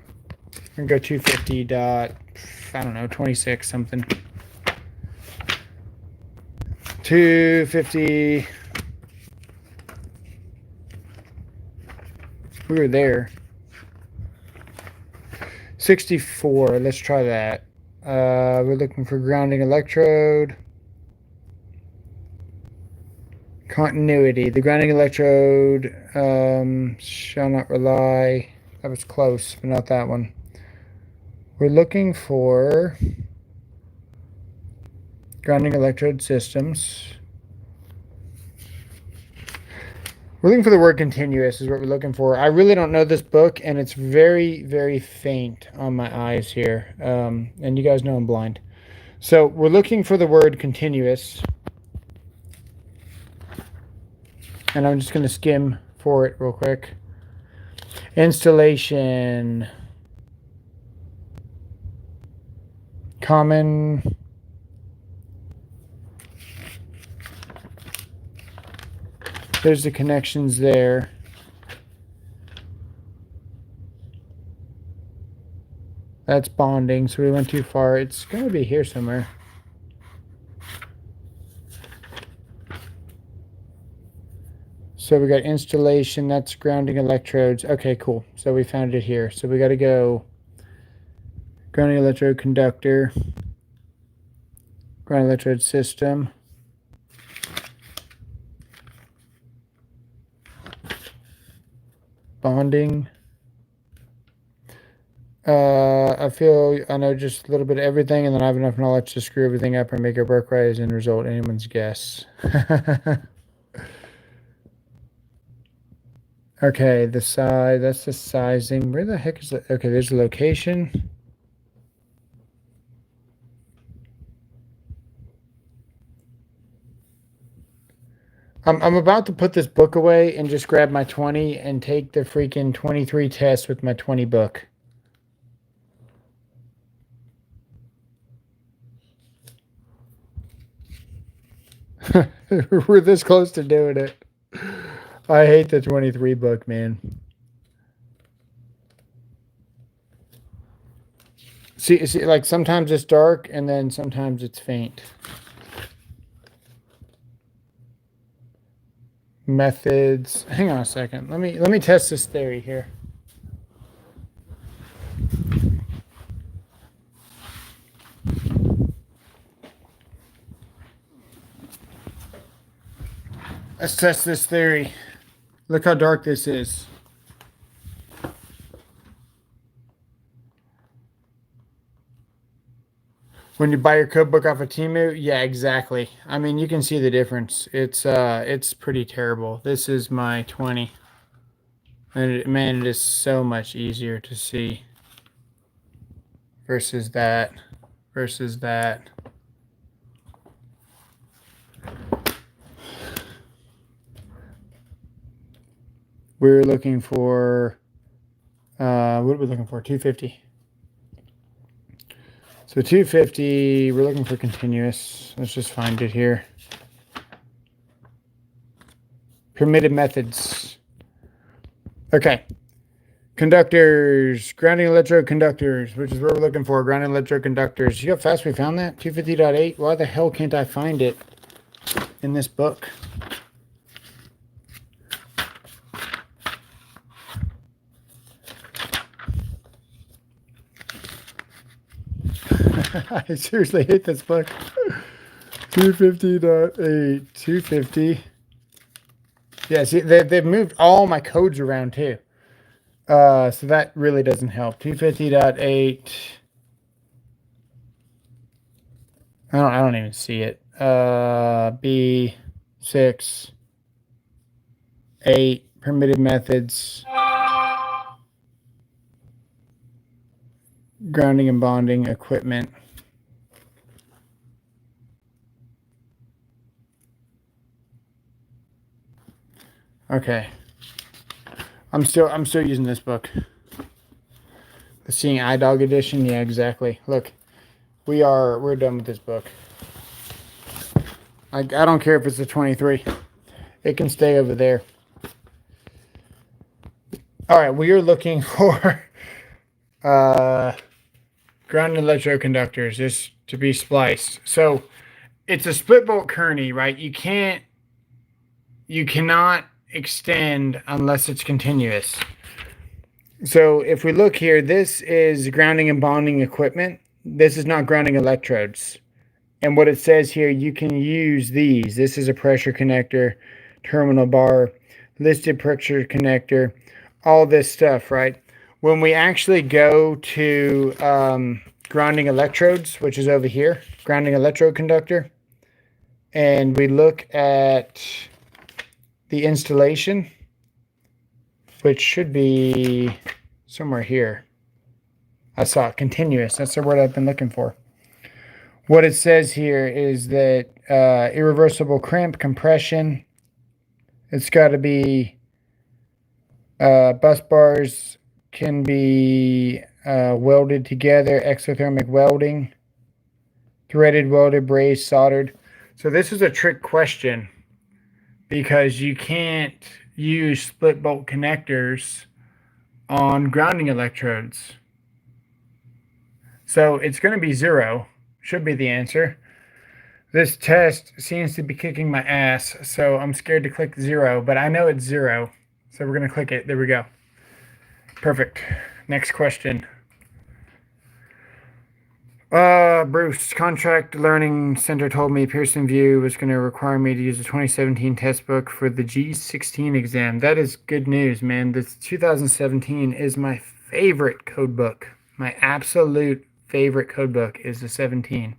going to go 250 dot, I don't know, 26 something. 250. We were there. 64. Let's try that. We're looking for grounding electrode. Continuity. The grounding electrode shall not rely. That was close, but not that one. We're looking for grounding electrode systems. We're looking for the word continuous is what we're looking for. I really don't know this book, and it's very, very faint on my eyes here. And you guys know I'm blind. So we're looking for the word continuous. And I'm just going to skim for it real quick. Installation. Common. There's the connections there. That's bonding, so we went too far. It's going to be here somewhere. So we got installation, that's grounding electrodes. Okay, cool. So we found it here. So we got to go grounding electrode conductor, ground electrode system. Bonding. I know just a little bit of everything, and then I have enough knowledge to screw everything up and make it work right as end result. Anyone's guess. Okay, the size, that's the sizing. Where the heck is it? Okay, there's the location. I'm about to put this book away and just grab my 20 and take the freaking 23 test with my 20 book. We're this close to doing it. I hate the 23 book, man. See, like sometimes it's dark and then sometimes it's faint. Methods. Hang on a second. Let me test this theory here. Let's test this theory. Look how dark this is. When you buy your code book off of Temu, yeah, exactly. I mean, you can see the difference. It's pretty terrible. This is my 20. And man, it is so much easier to see versus that. We're looking for, what are we looking for? 250. So 250, we're looking for continuous. Let's just find it here. Permitted methods. Okay. Conductors, grounding electrode conductors, which is what we're looking for. Grounding electrode conductors. See how fast we found that? 250.8. Why the hell can't I find it in this book? I seriously hate this book. 250.8. 250. Yeah, see, they've moved all my codes around too. So that really doesn't help. 250.8. I don't even see it. B6. 8. Permitted methods. Grounding and bonding equipment. Okay. I'm still using this book. The Seeing Eye Dog edition. Yeah, exactly. Look, we're done with this book. I don't care if it's a 23. It can stay over there. All right, we are looking for ground electrode conductors, just to be spliced. So it's a split bolt Kearney, right? You cannot extend unless it's continuous. So if we look here, this is grounding and bonding equipment. This is not grounding electrodes. And what it says here, you can use these. This is a pressure connector, terminal bar, listed pressure connector, all this stuff, right? When we actually go to grounding electrodes, which is over here, grounding electrode conductor, and we look at the installation, which should be somewhere here. I saw it, continuous. That's the word I've been looking for. What it says here is that irreversible crimp, compression. It's got to be bus bars can be welded together, exothermic welding, threaded, welded, brazed, soldered. So this is a trick question because you can't use split bolt connectors on grounding electrodes. So it's going to be 0, should be the answer. This test seems to be kicking my ass, so I'm scared to click 0, but I know it's 0. So we're going to click it. There we go. Perfect. Next question. Bruce, Contract Learning Center told me Pearson VUE was going to require me to use the 2017 test book for the G16 exam. That is good news, man. This 2017 is my favorite code book. My absolute favorite code book is the 17.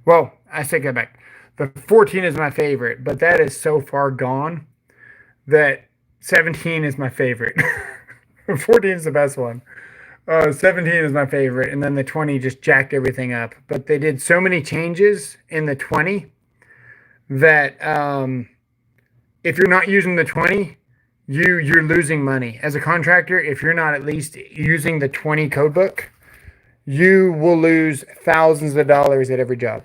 Well, I take that back. The 14 is my favorite, but that is so far gone that 17 is my favorite. 14 is the best one. 17 is my favorite, and then the 20 just jacked everything up. But they did so many changes in the 20 that if you're not using the 20, you're losing money. As a contractor, if you're not at least using the 20 code book, you will lose thousands of dollars at every job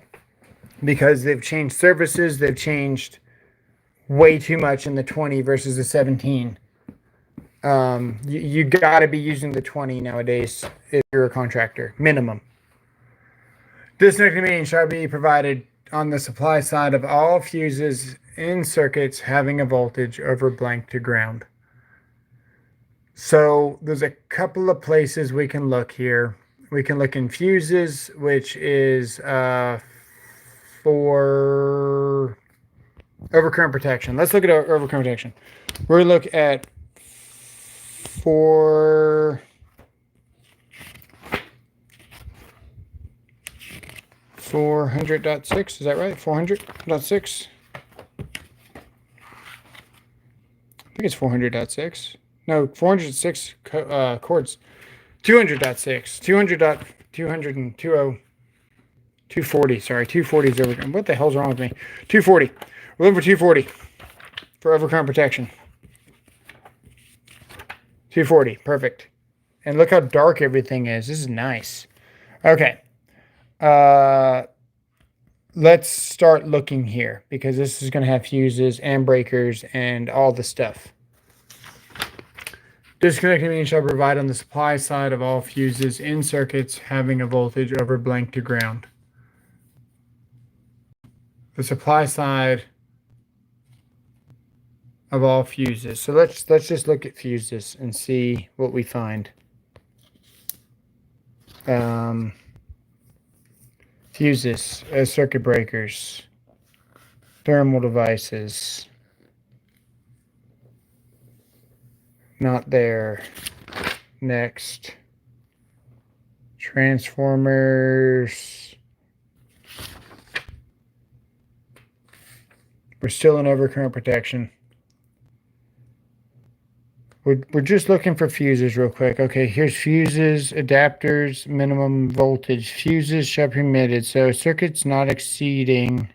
because they've changed services, they've changed way too much in the 20 versus the 17. You got to be using the 20 nowadays if you're a contractor, minimum. Disconnecting means shall be provided on the supply side of all fuses in circuits having a voltage over blank to ground. So there's a couple of places we can look here. We can look in fuses, which is for overcurrent protection. Let's look at overcurrent protection. We're going to look at for 400.6, is that right? 400.6. I think it's 400.6. No, 406 chords. 200.6. 240. Sorry, 240 is over. What the hell's wrong with me? 240. We're looking for 240 for overcurrent protection. 240, perfect. And look how dark everything is. This is nice. Okay. Let's start looking here because this is going to have fuses and breakers and all the stuff. Disconnecting means shall provide on the supply side of all fuses in circuits having a voltage over blank to ground. The supply side of all fuses. So let's just look at fuses and see what we find. Fuses as circuit breakers, thermal devices, not there. Next, transformers. We're still in overcurrent protection. We're just looking for fuses real quick. Okay, here's fuses, adapters, minimum voltage. Fuses shall be permitted. So circuits not exceeding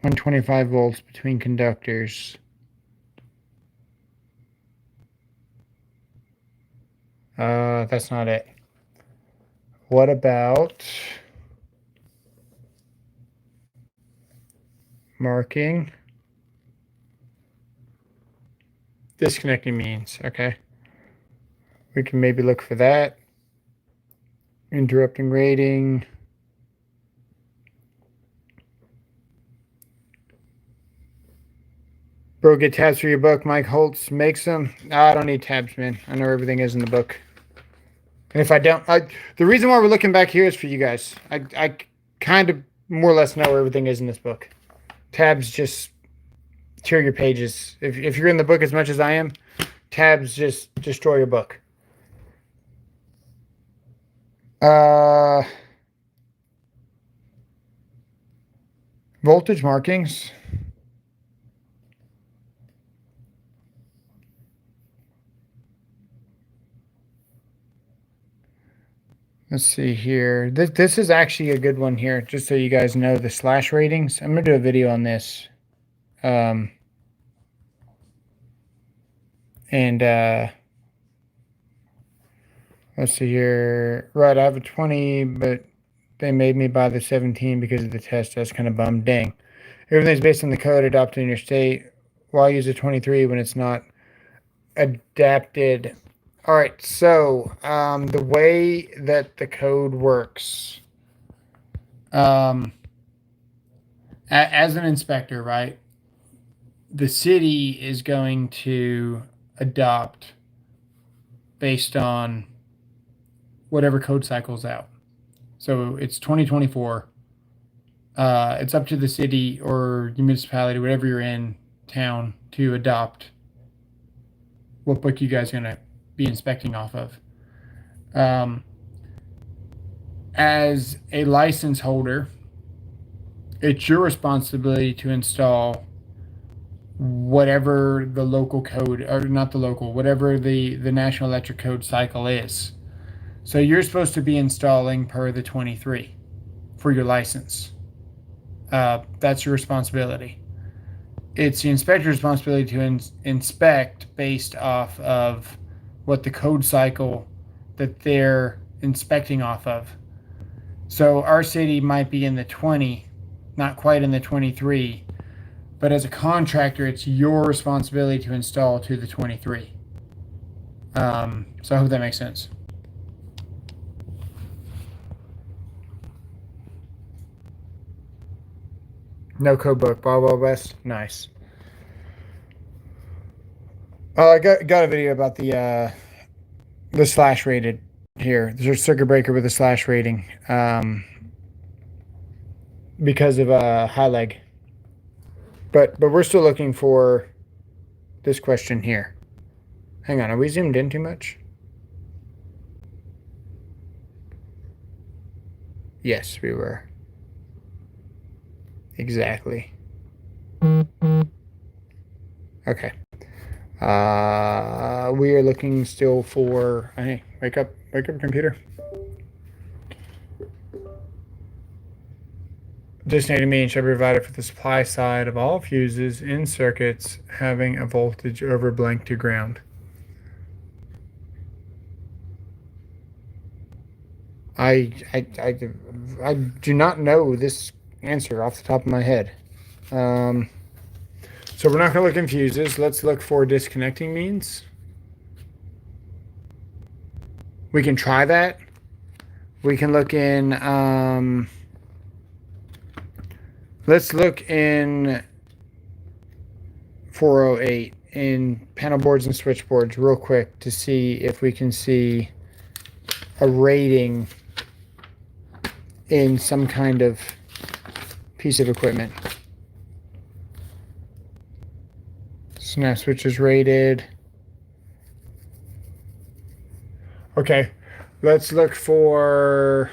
125 volts between conductors. That's not it. What about marking? Disconnecting means, okay. We can maybe look for that. Interrupting rating. Bro, get tabs for your book. Mike Holtz makes them. I don't need tabs, man. I know everything is in the book. And if I don't, the reason why we're looking back here is for you guys. I kind of more or less know where everything is in this book. Tabs just tear your pages. If you're in the book as much as I am, tabs just destroy your book. Voltage markings. Let's see here. This is actually a good one here, just so you guys know the slash ratings. I'm going to do a video on this. Let's see here. Right, I have a 20, but they made me buy the 17 because of the test. That's kind of bummed. Dang. Everything's based on the code adopted in your state. Why use a 23 when it's not adapted? All right, so the way that the code works, as an inspector, right, the city is going to adopt based on whatever code cycle's out. So it's 2024. It's up to the city or the municipality, whatever you're in town, to adopt what book you guys are going to be inspecting off of. As a license holder, it's your responsibility to install whatever the local code, or not the local, whatever the National Electric Code cycle is. So you're supposed to be installing per the 23 for your license. That's your responsibility. It's the inspector's responsibility to inspect based off of what the code cycle that they're inspecting off of. So our city might be in the 20, not quite in the 23, but as a contractor, it's your responsibility to install to the 23. So I hope that makes sense. No code book, Wild Wild West. Nice. Oh, I got a video about the slash rated here. There's a circuit breaker with a slash rating because of high leg. But we're still looking for this question here. Hang on, are we zoomed in too much? Yes, we were. Exactly. Okay. We are looking still for. Hey, wake up, computer. Designated means shall be provided for the supply side of all fuses in circuits having a voltage over blank to ground. I do not know this answer off the top of my head. So we're not going to look in fuses. Let's look for disconnecting means. We can try that. We can look in. Let's look in 408 in panel boards and switchboards real quick to see if we can see a rating in some kind of piece of equipment. Snap switch is rated. Okay, let's look for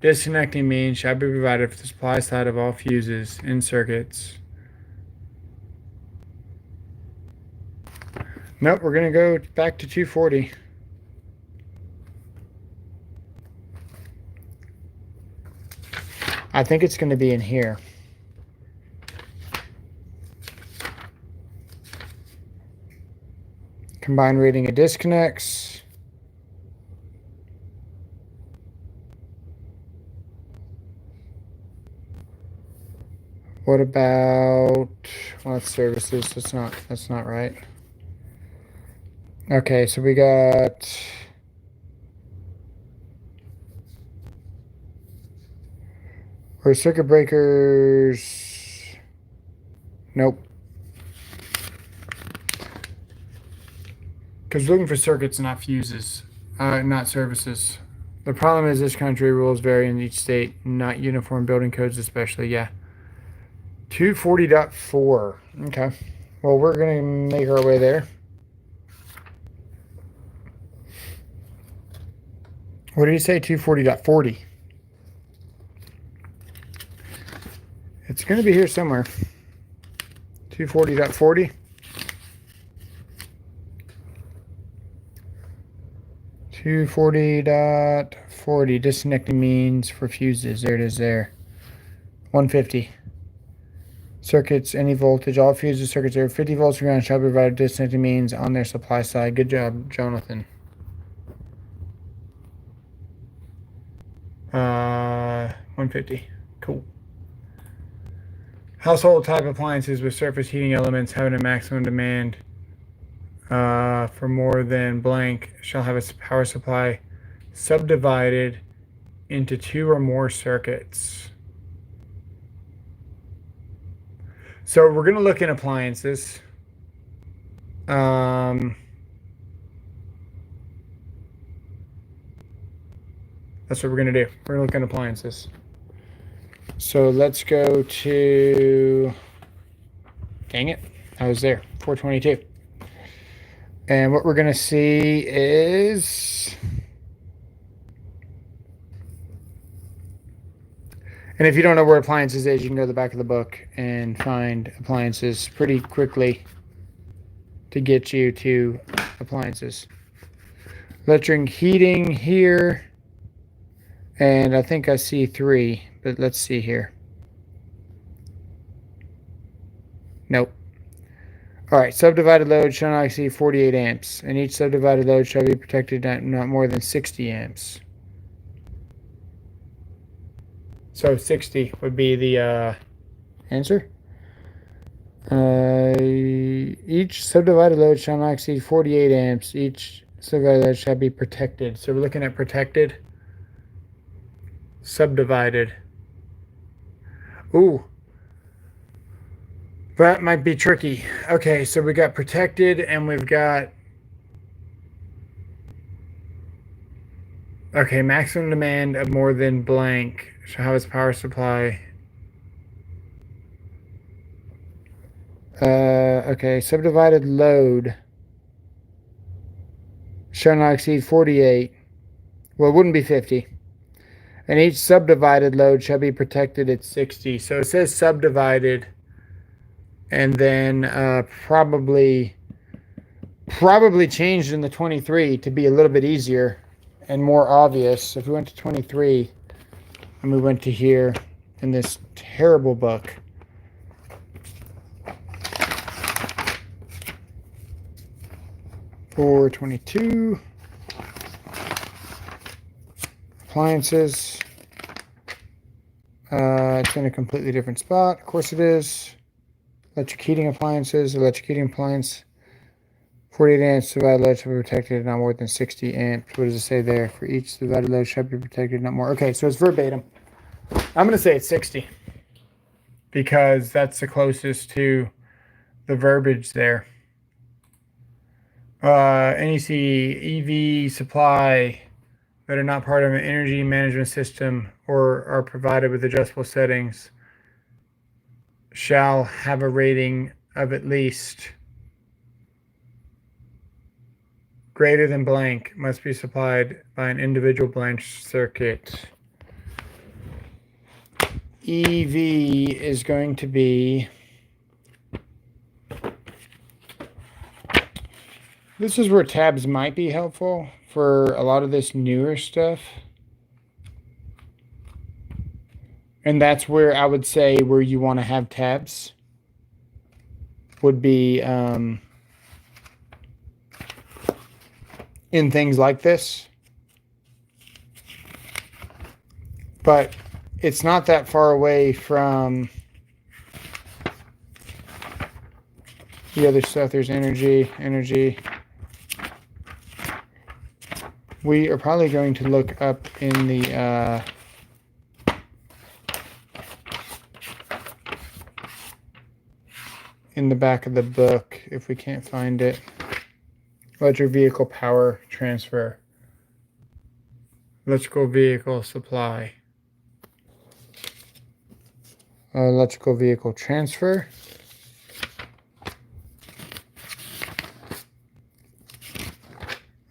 disconnecting means shall be provided for the supply side of all fuses in circuits. Nope, we're going to go back to 240. I think it's going to be in here. Combined rating of disconnects. What about, well, that's services. That's not right. Okay, so we got or circuit breakers. Nope. Because we're looking for circuits, not fuses, not services. The problem is this country rules vary in each state, not uniform building codes especially. Yeah. 240.4. Okay. Well, we're going to make our way there. What did you say? 240.40. It's going to be here somewhere. 240.40. 240.40. Disconnecting means for fuses. There it is there. 150. Circuits, any voltage. All fuses, circuits over 50 volts to ground shall be provided disconnecting means on their supply side. Good job, Jonathan. 150. Cool. Household type appliances with surface heating elements having a maximum demand for more than blank shall have a power supply subdivided into 2 or more circuits. So we're going to look in appliances. That's what we're going to do. We're going to look at appliances. So let's go to, dang it, I was there, 422. And what we're going to see is, and if you don't know where appliances is, you can go to the back of the book and find appliances pretty quickly to get you to appliances. Electric heating here. And I think I see 3, but let's see here. Nope. All right, subdivided load shall not exceed 48 amps, and each subdivided load shall be protected at not more than 60 amps. So 60 would be the answer. Each subdivided load shall not exceed 48 amps. Each subdivided load shall be protected. So we're looking at protected. Subdivided. Ooh. That might be tricky. Okay, so we got protected and we've got... Okay, maximum demand of more than blank shall have its power supply. Okay, subdivided load shall not exceed 48. Well, it wouldn't be 50. And each subdivided load shall be protected at 60. So it says subdivided, and then probably changed in the 23 to be a little bit easier and more obvious. If we went to 23 and we went to here in this terrible book, for 22 appliances, it's in a completely different spot. Of course it is. Electric heating appliances, electric heating appliance, 48 amps, divided load shall be protected not more than 60 amps. What does it say there? For each divided load shall be protected not more. Okay, so it's verbatim. I'm going to say it's 60 because that's the closest to the verbiage there. NEC, EV supply that are not part of an energy management system or are provided with adjustable settings shall have a rating of at least greater than blank, must be supplied by an individual branch circuit. EV is going to be, this is where tabs might be helpful for a lot of this newer stuff. And that's where I would say where you want to have tabs would be in things like this. But it's not that far away from the other stuff. There's energy. We are probably going to look up in the back of the book if we can't find it. Electric vehicle power transfer. Electrical vehicle supply. Electrical vehicle transfer.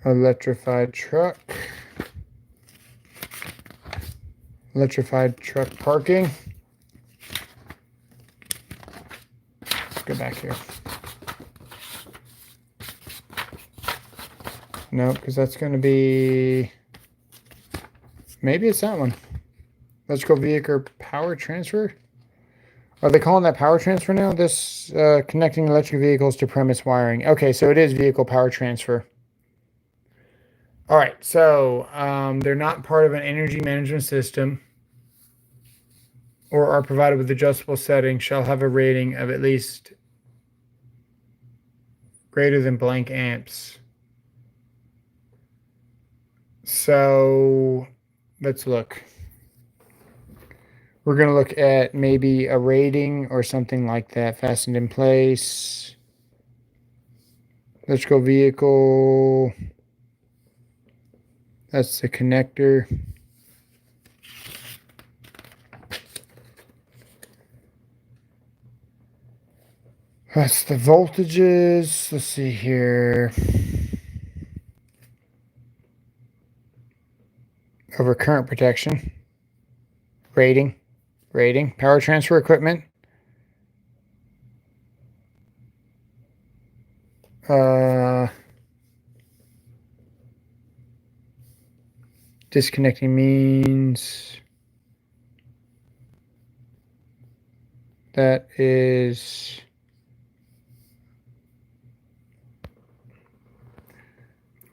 Electrified truck. Electrified truck parking. Let's go back here. No, because that's going to be... Maybe it's that one. Electrical vehicle power transfer? Are they calling that power transfer now? This connecting electric vehicles to premise wiring. Okay, so it is vehicle power transfer. All right, so they're not part of an energy management system or are provided with adjustable settings shall have a rating of at least greater than blank amps. So let's look. We're going to look at maybe a rating or something like that. Fastened in place. Electrical vehicle. That's the connector. That's the voltages. Let's see here. Over current protection. Rating. Power transfer equipment. Disconnecting means that is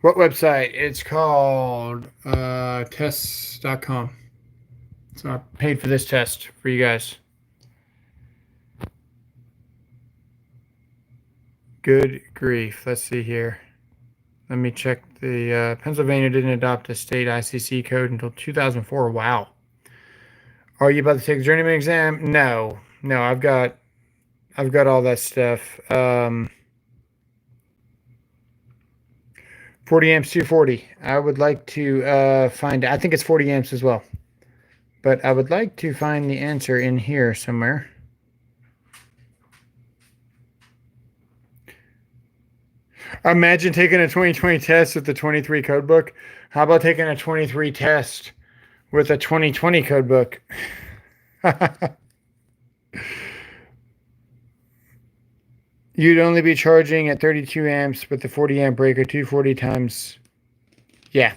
what website? It's called tests.com. So I paid for this test for you guys. Good grief. Let's see here. Let me check the Pennsylvania didn't adopt a state ICC code until 2004. Wow. Are you about to take the Journeyman exam? No. I've got all that stuff. 40 amps 240. I would like to find, I think it's 40 amps as well. But I would like to find the answer in here somewhere. Imagine taking a 2020 test with the 23 code book. How about taking a 23 test with a 2020 code book? You'd only be charging at 32 amps with the 40 amp breaker, 240 times, yeah,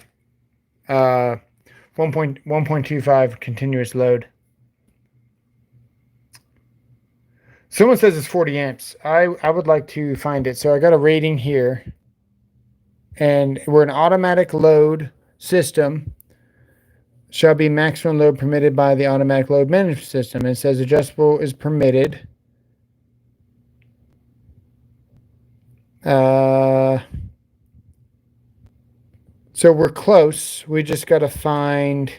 1.25 continuous load. Someone says it's 40 amps. I would like to find it. So I got a rating here. And we're an automatic load system. Shall be maximum load permitted by the automatic load management system. It says adjustable is permitted. So we're close. We just got to find...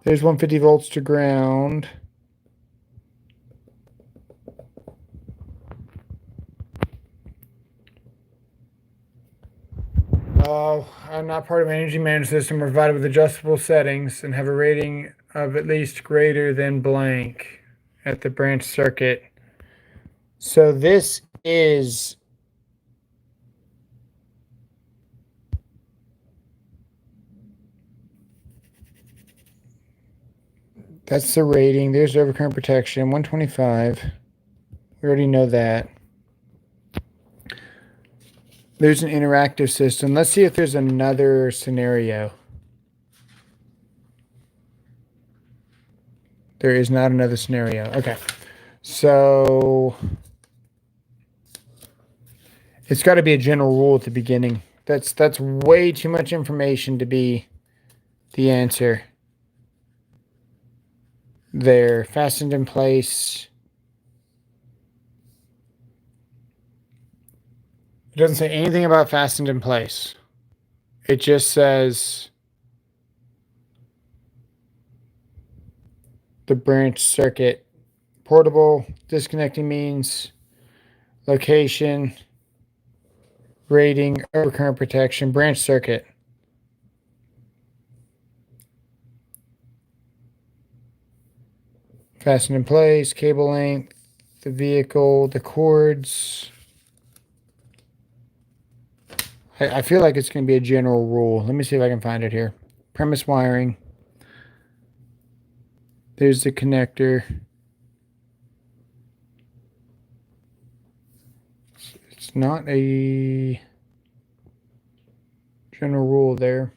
There's 150 volts to ground. Oh, I'm not part of an energy management system provided with adjustable settings and have a rating of at least greater than blank at the branch circuit. So this is... That's the rating. There's overcurrent protection, 125. We already know that. There's an interactive system. Let's see if there's another scenario. There is not another scenario. Okay. So it's got to be a general rule at the beginning. That's way too much information to be the answer. There, fastened in place. It doesn't say anything about fastened in place. It just says the branch circuit. Portable, disconnecting means, location, rating, overcurrent protection, branch circuit. Fastened in place, cable length, the vehicle, the cords. I feel like it's going to be a general rule. Let me see if I can find it here. Premise wiring. There's the connector. It's not a general rule there.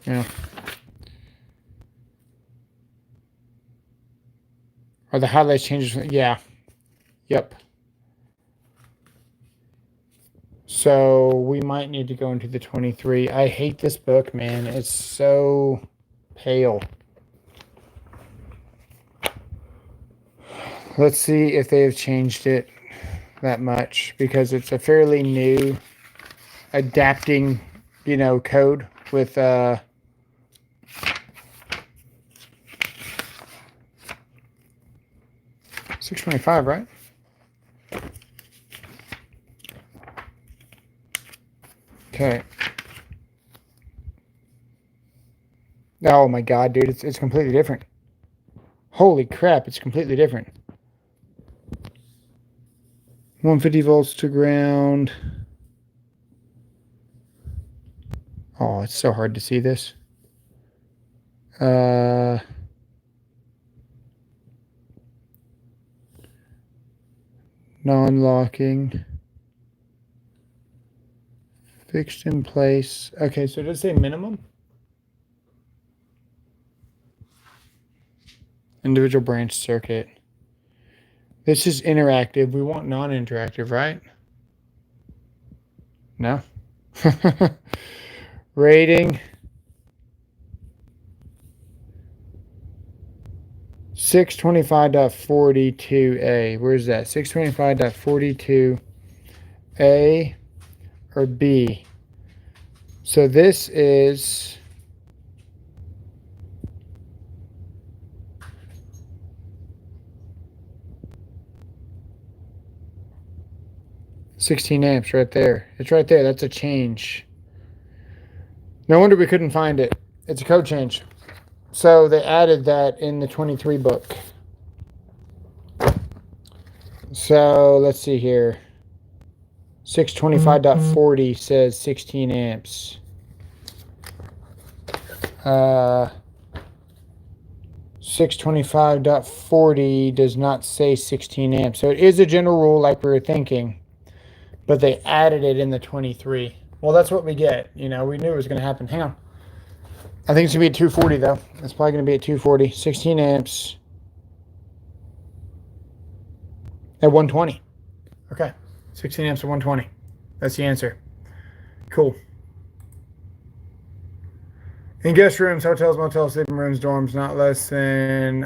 Yeah. Are the highlights changes? Yeah. Yep. So we might need to go into the 23. I hate this book, man. It's so pale. Let's see if they have changed it that much, because it's a fairly new adapting, code with 625, right? Okay. Oh my god, dude, it's completely different. Holy crap, it's completely different. 150 volts to ground. Oh, it's so hard to see this. Non-locking. Fixed in place. Okay, so does it say minimum? Individual branch circuit. This is interactive. We want non-interactive, right? No. Rating. 625.42a. Where's that? 625.42a or B? So this is 16 amps right there. It's right there. That's a change. No wonder we couldn't find it. It's a code change. So they added that in the 23 book. So let's see here. 625.40 says 16 amps. 625.40 does not say 16 amps. So it is a general rule like we were thinking. But they added it in the 23. Well, that's what we get. You know, we knew it was going to happen. Hang on. I think it's going to be at 240, though. It's probably going to be at 240. 16 amps. At 120. Okay. 16 amps at 120. That's the answer. Cool. In guest rooms, hotels, motels, sleeping rooms, dorms, not less than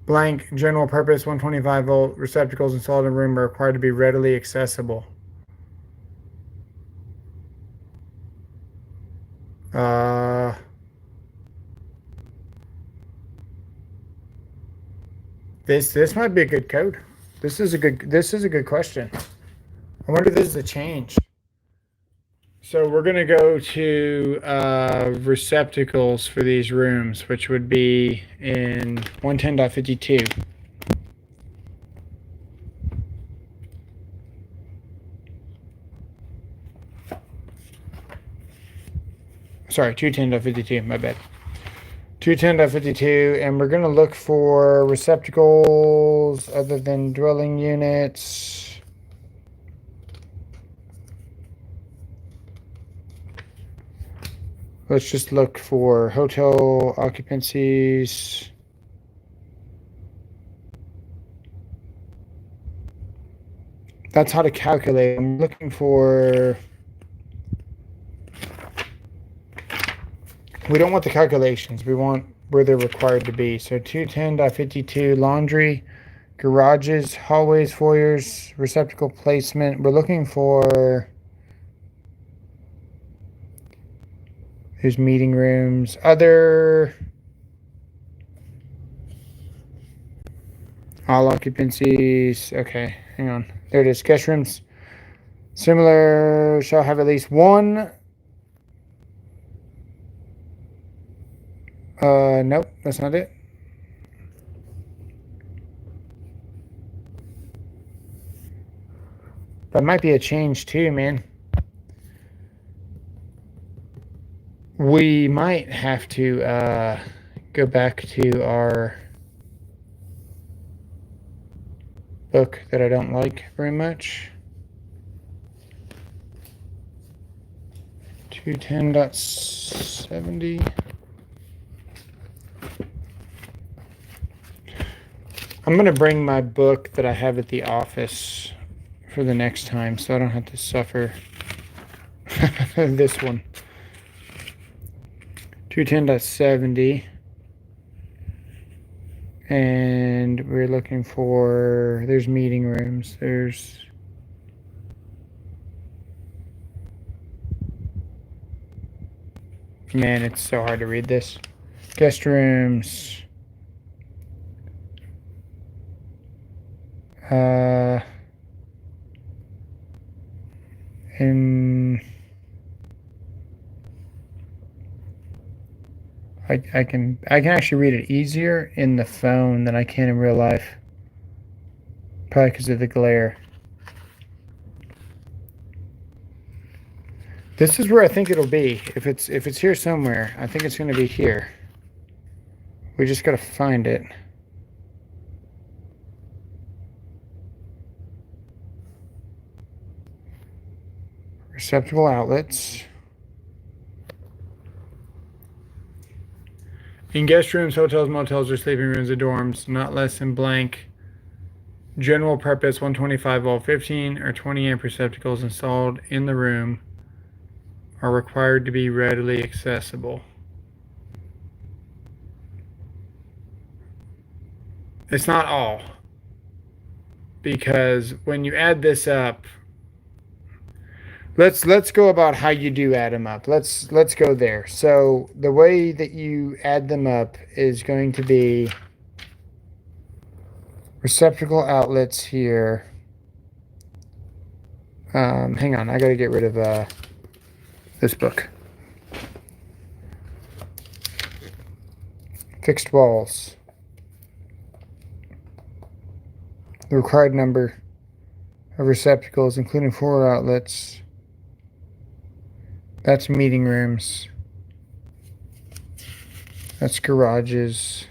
blank general purpose 125 volt receptacles installed in a room are required to be readily accessible. This might be a good code. This is a good question. I wonder if this is a change. So we're gonna go to receptacles for these rooms, which would be in 110.52. Sorry, 210.52, my bad. 210.52, and we're gonna look for receptacles other than dwelling units. Let's just look for hotel occupancies. That's how to calculate. I'm looking for... We don't want the calculations. We want where they're required to be. So 210.52, laundry, garages, hallways, foyers, receptacle placement. We're looking for... There's meeting rooms, other... All occupancies. Okay, hang on. There it is. Guest rooms. Similar shall have at least one. Nope, that's not it. That might be a change too, man. We might have to go back to our book that I don't like very much. 210.70. I'm going to bring my book that I have at the office for the next time so I don't have to suffer this one. 210.70. And we're looking for, there's meeting rooms, there's man, it's so hard to read this. Guest rooms. And I can actually read it easier in the phone than I can in real life. Probably because of the glare. This is where I think it'll be. If it's here somewhere, I think it's going to be here. We just got to find it. Receptacle outlets. In guest rooms, hotels, motels, or sleeping rooms or dorms, not less than blank. General purpose 125 volt 15 or 20 amp receptacles installed in the room are required to be readily accessible. It's not all, because when you add this up, let's go about how you do add them up. Let's go there. So the way that you add them up is going to be receptacle outlets here. Hang on, I got to get rid of this book. Fixed walls. The required number of receptacles, including 4 outlets. That's meeting rooms. That's garages.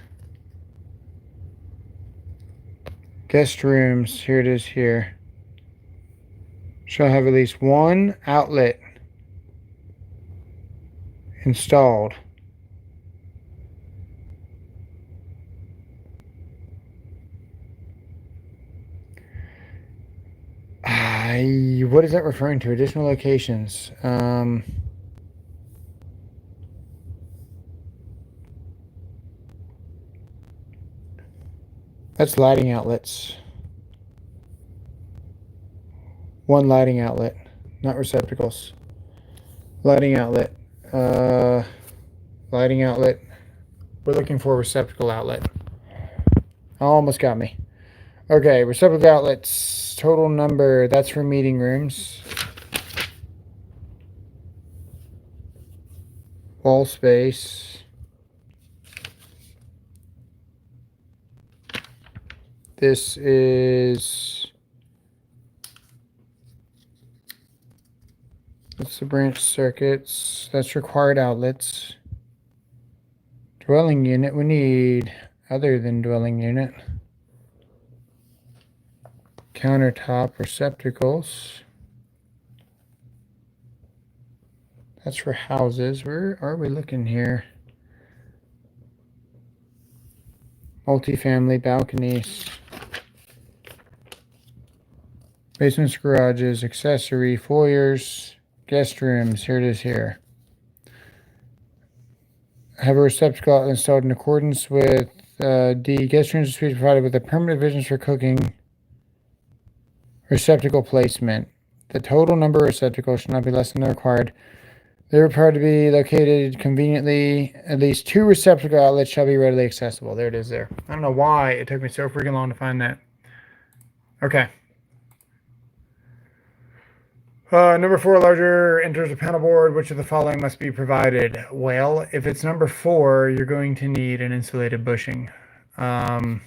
Guest rooms, here it is here. Shall have at least 1 outlet installed. What is that referring to? Additional locations. That's lighting outlets. 1 lighting outlet, not receptacles. Lighting outlet. Lighting outlet. We're looking for a receptacle outlet. Almost got me. Okay, receptacle outlets. Total number. That's for meeting rooms. Wall space. This is... That's the branch circuits. That's required outlets. Dwelling unit. We need other than dwelling unit. Countertop receptacles. That's for houses. Where are we looking here? Multifamily balconies. Basements, garages, accessory, foyers, guest rooms. Here it is here. Have a receptacle outlet installed in accordance with D. Guest rooms are provided with a permanent provisions for cooking. Receptacle placement. The total number of receptacles should not be less than the required. They're required to be located conveniently. At least 2 receptacle outlets shall be readily accessible. There it is there. I don't know why it took me so freaking long to find that. Okay. Number 4, larger enters a panelboard. Which of the following must be provided? Well, if it's number 4, you're going to need an insulated bushing. But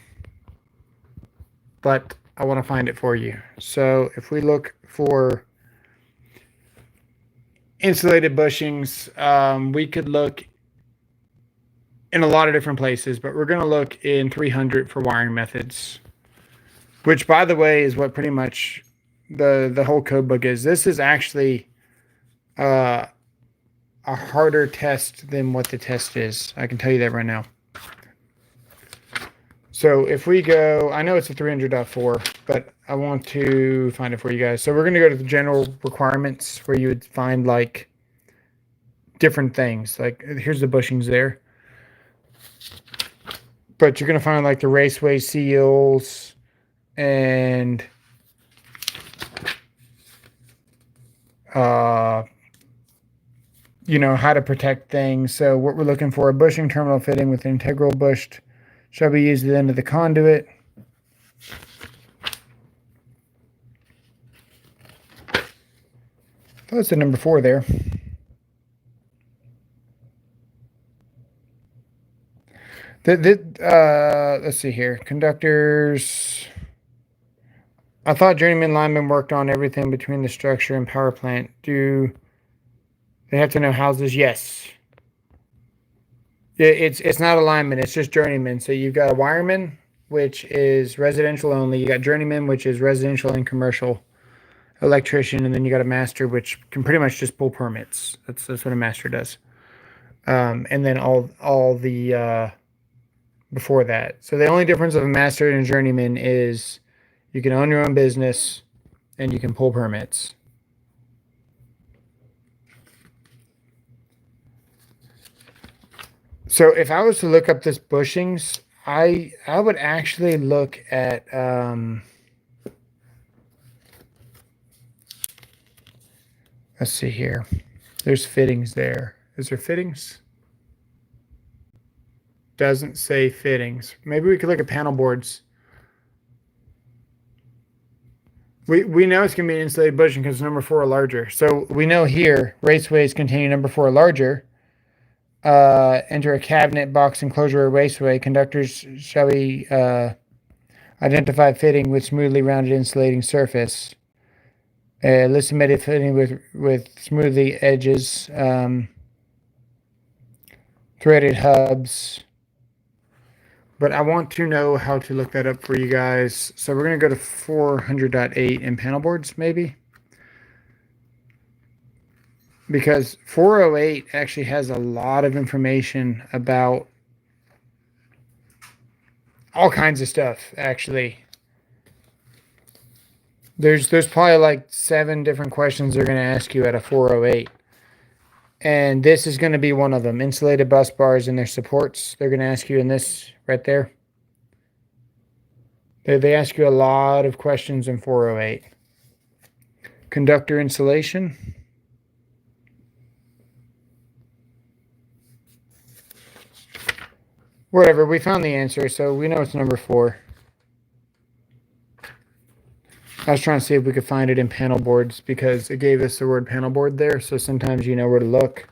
I want to find it for you. So if we look for insulated bushings, we could look in a lot of different places, but we're going to look in 300 for wiring methods, which, by the way, is what pretty much the whole code book is. This is actually a harder test than what the test is. I can tell you that right now. So if we go, I know it's a 300.4, but I want to find it for you guys. So we're going to go to the general requirements where you would find like different things. Like here's the bushings there. But you're going to find like the raceway seals and you know, how to protect things. So what we're looking for, a bushing terminal fitting with integral bushed shall be used at the end of the conduit. thought it said number 4 there. Let's see here. Conductors. I thought journeyman linemen worked on everything between the structure and power plant. Do they have to know houses? Yes. It's not a lineman. It's just journeyman. So you've got a wireman, which is residential only. You got journeyman, which is residential and commercial. Electrician, and then you got a master, which can pretty much just pull permits. That's what a master does. And then all the before that. So the only difference of a master and a journeyman is you can own your own business and you can pull permits. So if I was to look up this bushings, I would actually look at let's see here. There's fittings there. Is there fittings? Doesn't say fittings. Maybe we could look at panel boards. We know it's going to be insulated bushing because number 4 or larger. So we know here, raceways containing number 4 or larger. Enter a cabinet, box, enclosure, or raceway. Conductors shall be identify fitting with smoothly rounded insulating surface. List emitted fitting with smoothly edges. Threaded hubs. But I want to know how to look that up for you guys. So we're going to go to 400.8 in panel boards, maybe. Because 408 actually has a lot of information about all kinds of stuff, actually. There's probably like 7 different questions they're going to ask you at a 408. And this is going to be one of them. Insulated bus bars and their supports. They're going to ask you in this right there. They ask you a lot of questions in 408. Conductor insulation. Whatever, we found the answer, so we know it's number 4. I was trying to see if we could find it in panel boards because it gave us the word panel board there, so sometimes you know where to look.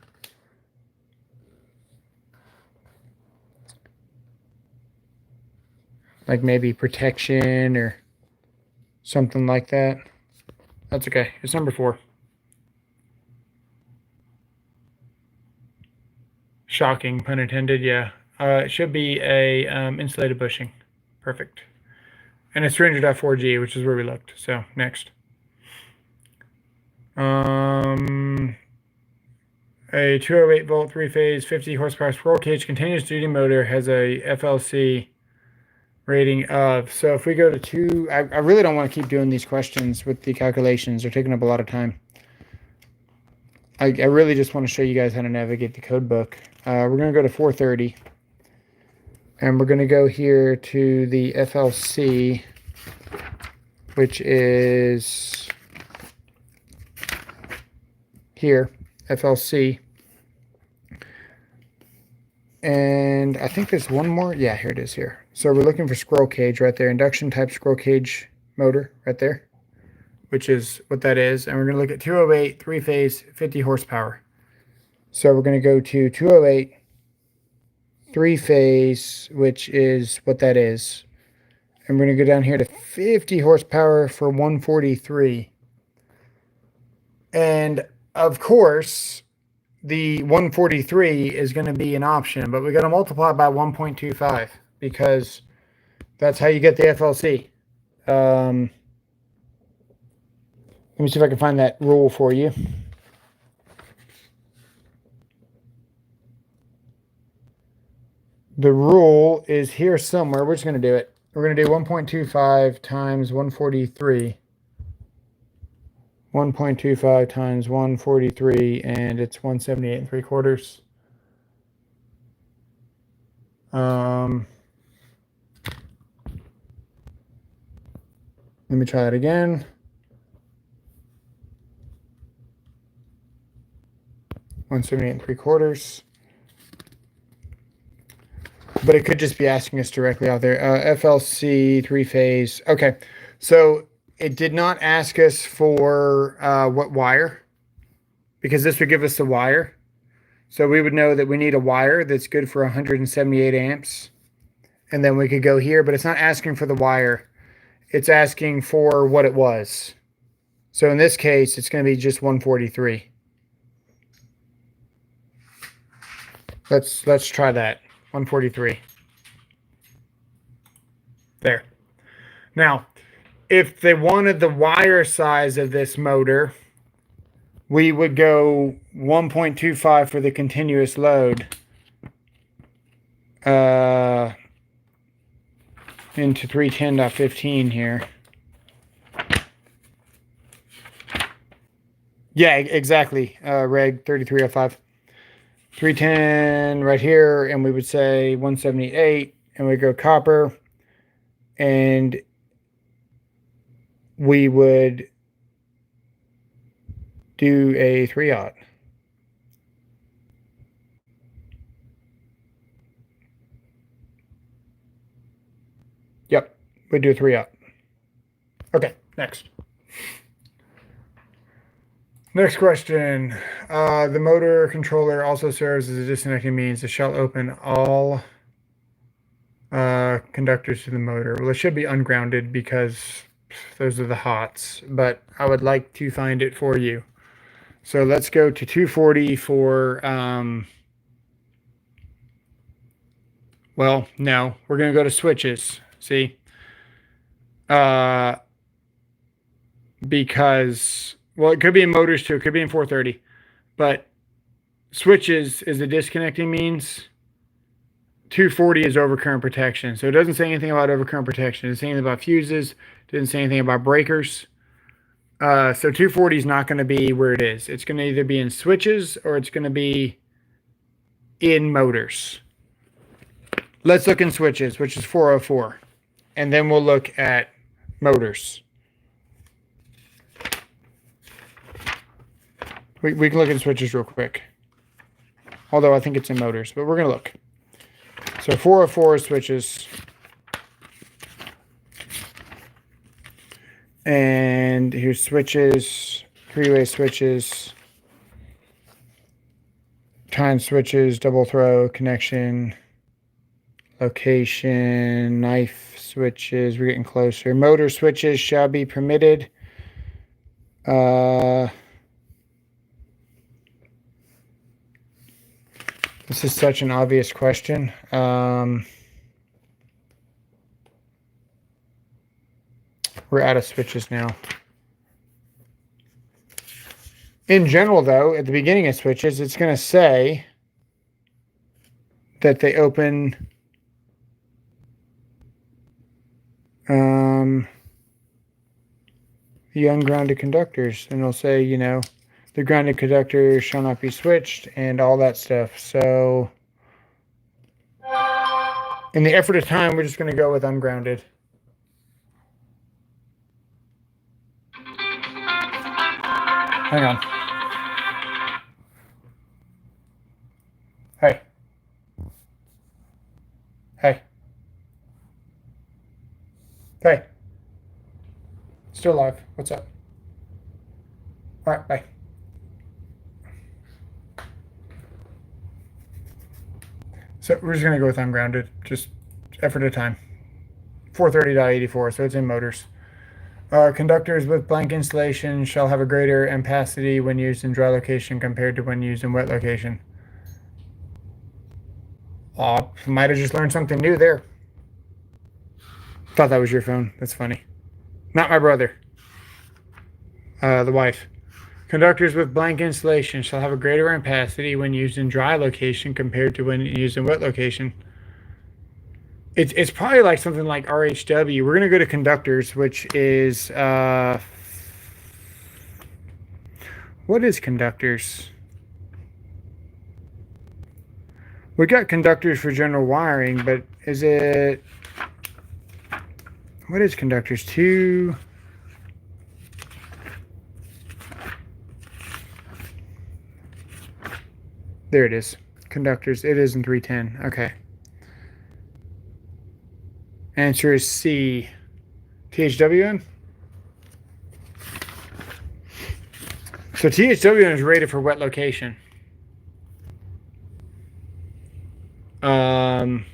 Like maybe protection or something like that. That's okay. It's number 4. Shocking, pun intended, yeah. It should be a insulated bushing. Perfect. And it's 300.4G, which is where we looked. So, next. A 208 volt, 3-phase, 50 horsepower squirrel cage continuous duty motor has a FLC rating of. So if we go to 2, I really don't want to keep doing these questions with the calculations. They're taking up a lot of time. I really just want to show you guys how to navigate the code book. We're going to go to 430. And we're going to go here to the FLC, which is here, FLC. And I think there's one more. Yeah, here it is here. So we're looking for squirrel cage right there. Induction type squirrel cage motor right there, which is what that is. And we're going to look at 208, 3-phase, 50 horsepower. So we're going to go to 208. 3-phase, which is what that is. And we're going to go down here to 50 horsepower for 143. And of course, the 143 is going to be an option, but we got to multiply by 1.25 because that's how you get the FLC. Let me see if I can find that rule for you. The rule is here somewhere. We're just going to do it. We're going to do 1.25 times 143. 1.25 times 143, and it's 178 3/4. Let me try that again. 178 3/4. But it could just be asking us directly out there. FLC 3-phase. Okay, so it did not ask us for what wire. because this would give us the wire. So we would know that we need a wire that's good for 178 amps. And then we could go here, but it's not asking for the wire. It's asking for what it was. So in this case, it's going to be just 143. Let's try that. 143. There. Now, if they wanted the wire size of this motor, we would go 1.25 for the continuous load into 310.15 here. Yeah, exactly. Reg 3305. 310 right here, and we would say 178, and we go copper, and we would do a 3/0. Yep, we do a 3/0. Okay, next. Next question. The motor controller also serves as a disconnecting means. It shall open all conductors to the motor. Well, it should be ungrounded because those are the hots, but I would like to find it for you. So let's go to 240 for, well, no, we're going to go to switches. See? Because, well, it could be in motors too. It could be in 430. But switches is the disconnecting means. 240 is overcurrent protection. So it doesn't say anything about overcurrent protection. It doesn't say anything about fuses. It doesn't say anything about breakers. So 240 is not going to be where it is. It's going to either be in switches or it's going to be in motors. Let's look in switches, which is 404. And then we'll look at motors. We can look at switches real quick. Although I think it's in motors, but we're going to look. So 404 switches. And here's switches, three-way switches, time switches, double throw, connection, location, knife switches. We're getting closer. Motor switches shall be permitted. This is such an obvious question. We're out of switches now. In general, though, at the beginning of switches, it's going to say that they open the ungrounded conductors. And it'll say, you know, the grounded conductor shall not be switched and all that stuff. So in the effort of time, we're just going to go with ungrounded. Hang on. Hey. Hey. Hey. Still alive. What's up? All right, bye. So we're just going to go with ungrounded. Just effort of time. 430.84, so it's in motors. Conductors with blank insulation shall have a greater ampacity when used in dry location compared to when used in wet location. Might have just learned something new there. Thought that was your phone. That's funny. Not my brother. The wife. Conductors with blank insulation shall have a greater ampacity when used in dry location compared to when used in wet location. It's probably like something like RHW. We're going to go to conductors, which is... what is conductors? We got conductors for general wiring, but is it... What is conductors? 2... There it is. Conductors. It is in 310. Okay. Answer is C. THWN? So THW is rated for wet location. THWN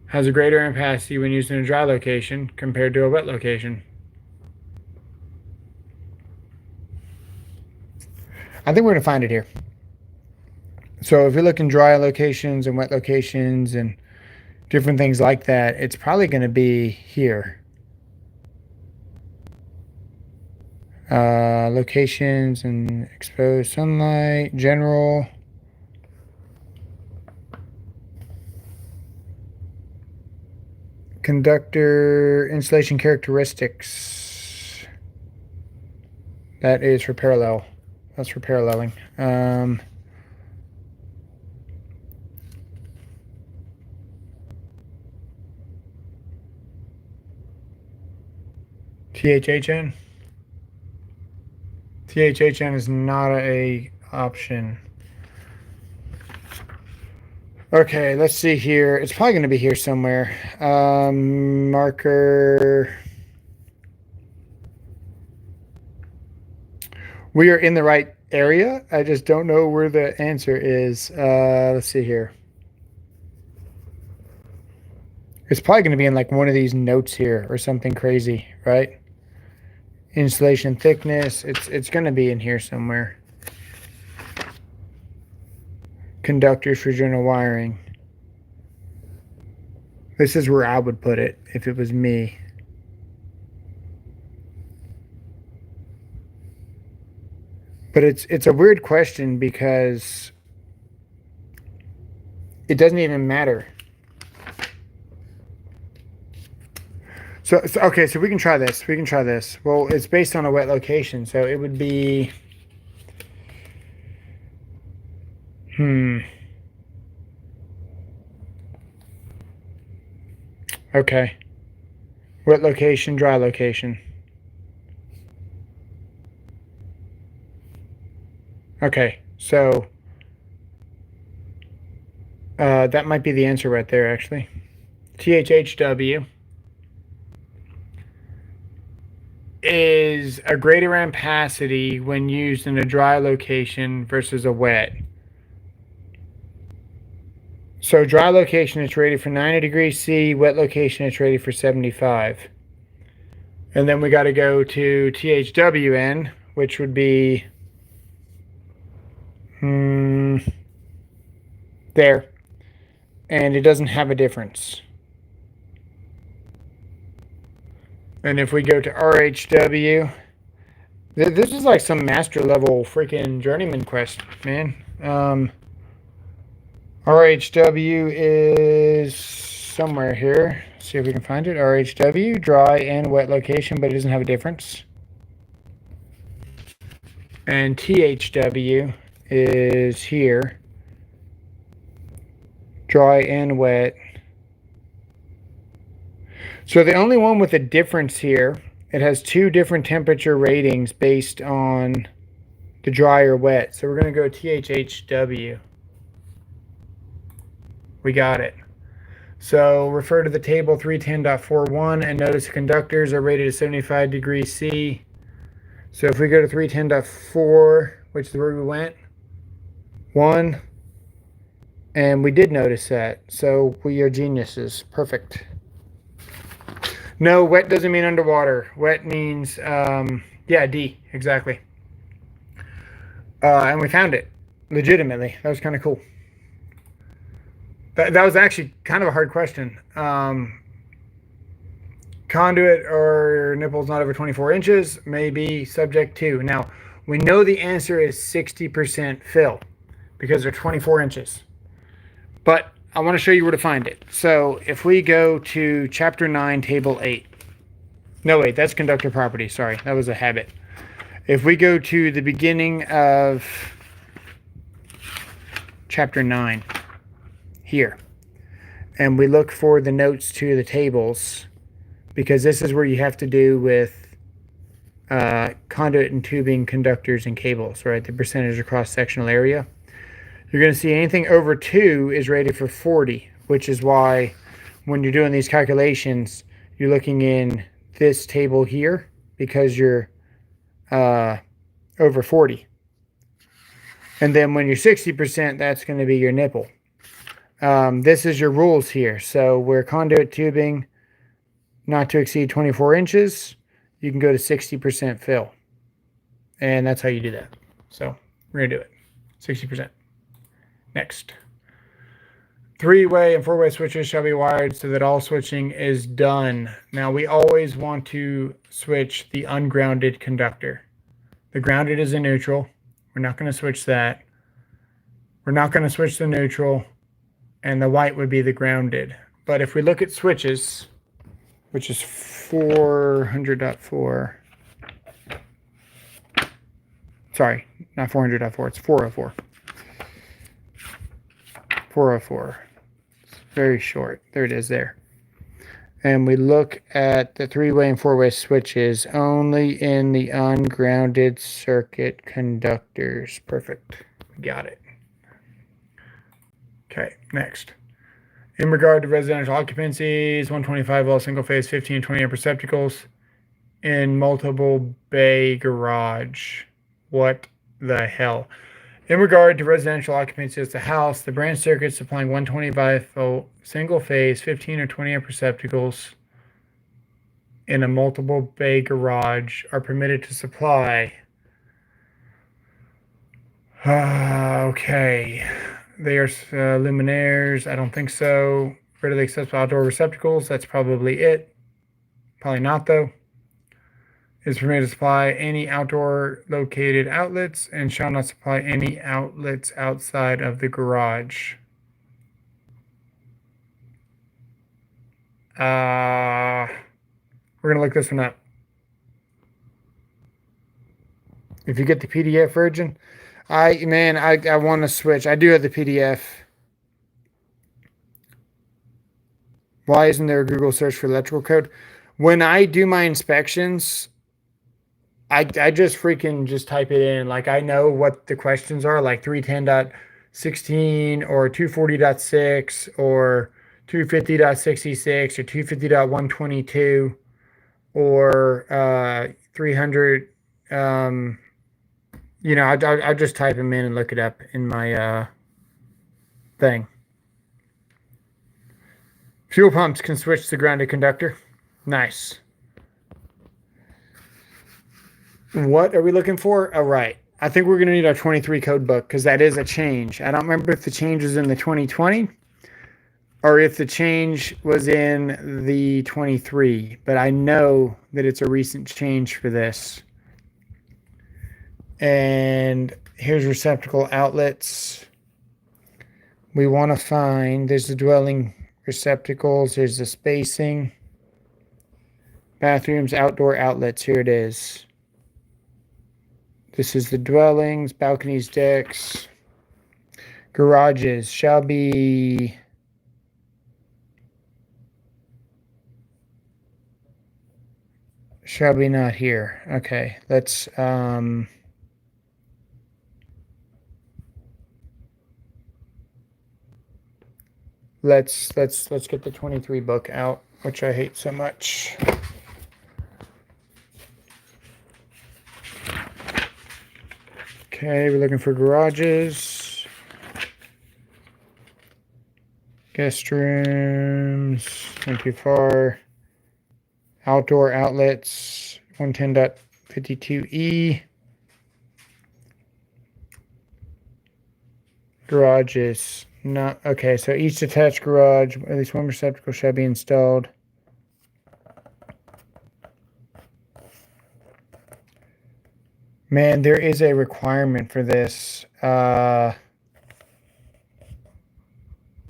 has a greater ampacity when used in a dry location compared to a wet location. I think we're going to find it here. So if you're looking dry locations and wet locations and different things like that, it's probably going to be here. Locations and exposed sunlight, general. Conductor insulation characteristics. That is for parallel. That's for paralleling. THHN. THHN is not a option. Okay, let's see here. It's probably going to be here somewhere. Marker. We are in the right area. I just don't know where the answer is. Let's see here. It's probably going to be in like one of these notes here or something crazy, right? Insulation thickness. It's going to be in here somewhere. Conductors for general wiring. This is where I would put it if it was me. But it's a weird question because it doesn't even matter. So okay, so we can try this. We can try this. Well, it's based on a wet location, so it would be okay. Wet location, dry location. Okay, so that might be the answer right there, actually. THHW is a greater ampacity when used in a dry location versus a wet. So dry location, it's rated for 90 degrees C. Wet location, it's rated for 75. And then we got to go to THWN, which would be there. And it doesn't have a difference. And if we go to RHW, this is like some master level freaking journeyman quest, man. RHW is somewhere here. Let's see if we can find it. RHW, dry and wet location, but it doesn't have a difference. And THW is here. Dry and wet. So the only one with a difference here, it has two different temperature ratings based on the dry or wet. So we're going to go THHW. We got it. So refer to the table 310.41 and notice the conductors are rated at 75 degrees C. So if we go to 310.4, which is where we went, 1, and we did notice that. So we are geniuses. Perfect. No, wet doesn't mean underwater. Wet means, yeah, D, exactly. And we found it, legitimately. That was kind of cool. That was actually kind of a hard question. Conduit or nipples not over 24 inches may be subject to. Now, we know the answer is 60% fill because they're 24 inches. But I want to show you where to find it. So if we go to Chapter 9, Table 8. No, wait, that's conductor property. Sorry, that was a habit. If we go to the beginning of Chapter 9, here, and we look for the notes to the tables, because this is where you have to do with conduit and tubing, conductors, and cables, right? The percentage of cross-sectional area. You're going to see anything over 2 is rated for 40, which is why when you're doing these calculations, you're looking in this table here, because you're over 40. And then when you're 60%, that's going to be your nipple. This is your rules here. So we're conduit tubing not to exceed 24 inches. You can go to 60% fill. And that's how you do that. So we're going to do it. 60%. Next. 3-way and 4-way switches shall be wired so that all switching is done. Now we always want to switch the ungrounded conductor. The grounded is a neutral. We're not going to switch that. We're not going to switch the neutral. And the white would be the grounded. But if we look at switches, which is 400.4. Sorry, not 400.4. It's 404. 404. It's very short. There it is there. And we look at the 3-way and 4-way switches only in the ungrounded circuit conductors. Perfect. Got it. Okay, next. In regard to residential occupancies, 125 volt single phase 15 and 20 amp receptacles in multiple bay garage. What the hell? In regard to residential occupancy as the house, the branch circuits supplying 125 volt single phase 15 or 20 amp receptacles in a multiple bay garage are permitted to supply. Okay. They are luminaires. I don't think so. Readily accessible outdoor receptacles. That's probably it. Probably not, though. Is permitted to supply any outdoor located outlets and shall not supply any outlets outside of the garage. We're going to look this one up. If you get the PDF version, I want to switch. I do have the PDF. Why isn't there a Google search for electrical code? When I do my inspections, I just freaking just type it in. Like I know what the questions are, like 310.16 or 240.6 or 250.66 or 250.122 or 300. You know, I'll just type them in and look it up in my thing. Fuel pumps can switch to grounded conductor. Nice. What are we looking for? Oh, right. I think we're going to need our 23 code book because that is a change. I don't remember if the change was in the 2020 or if the change was in the 23, but I know that it's a recent change for this. And here's receptacle outlets. We want to find, there's the dwelling receptacles, there's the spacing. Bathrooms, outdoor outlets, here it is. This is the dwellings, balconies, decks. Garages shall be not here. Okay, let's get the 23 book out, which I hate so much. Okay, we're looking for garages, guest rooms, not too far, outdoor outlets, 110.52e, garages. Not okay, so each detached garage, at least one receptacle shall be installed. Man, there is a requirement for this.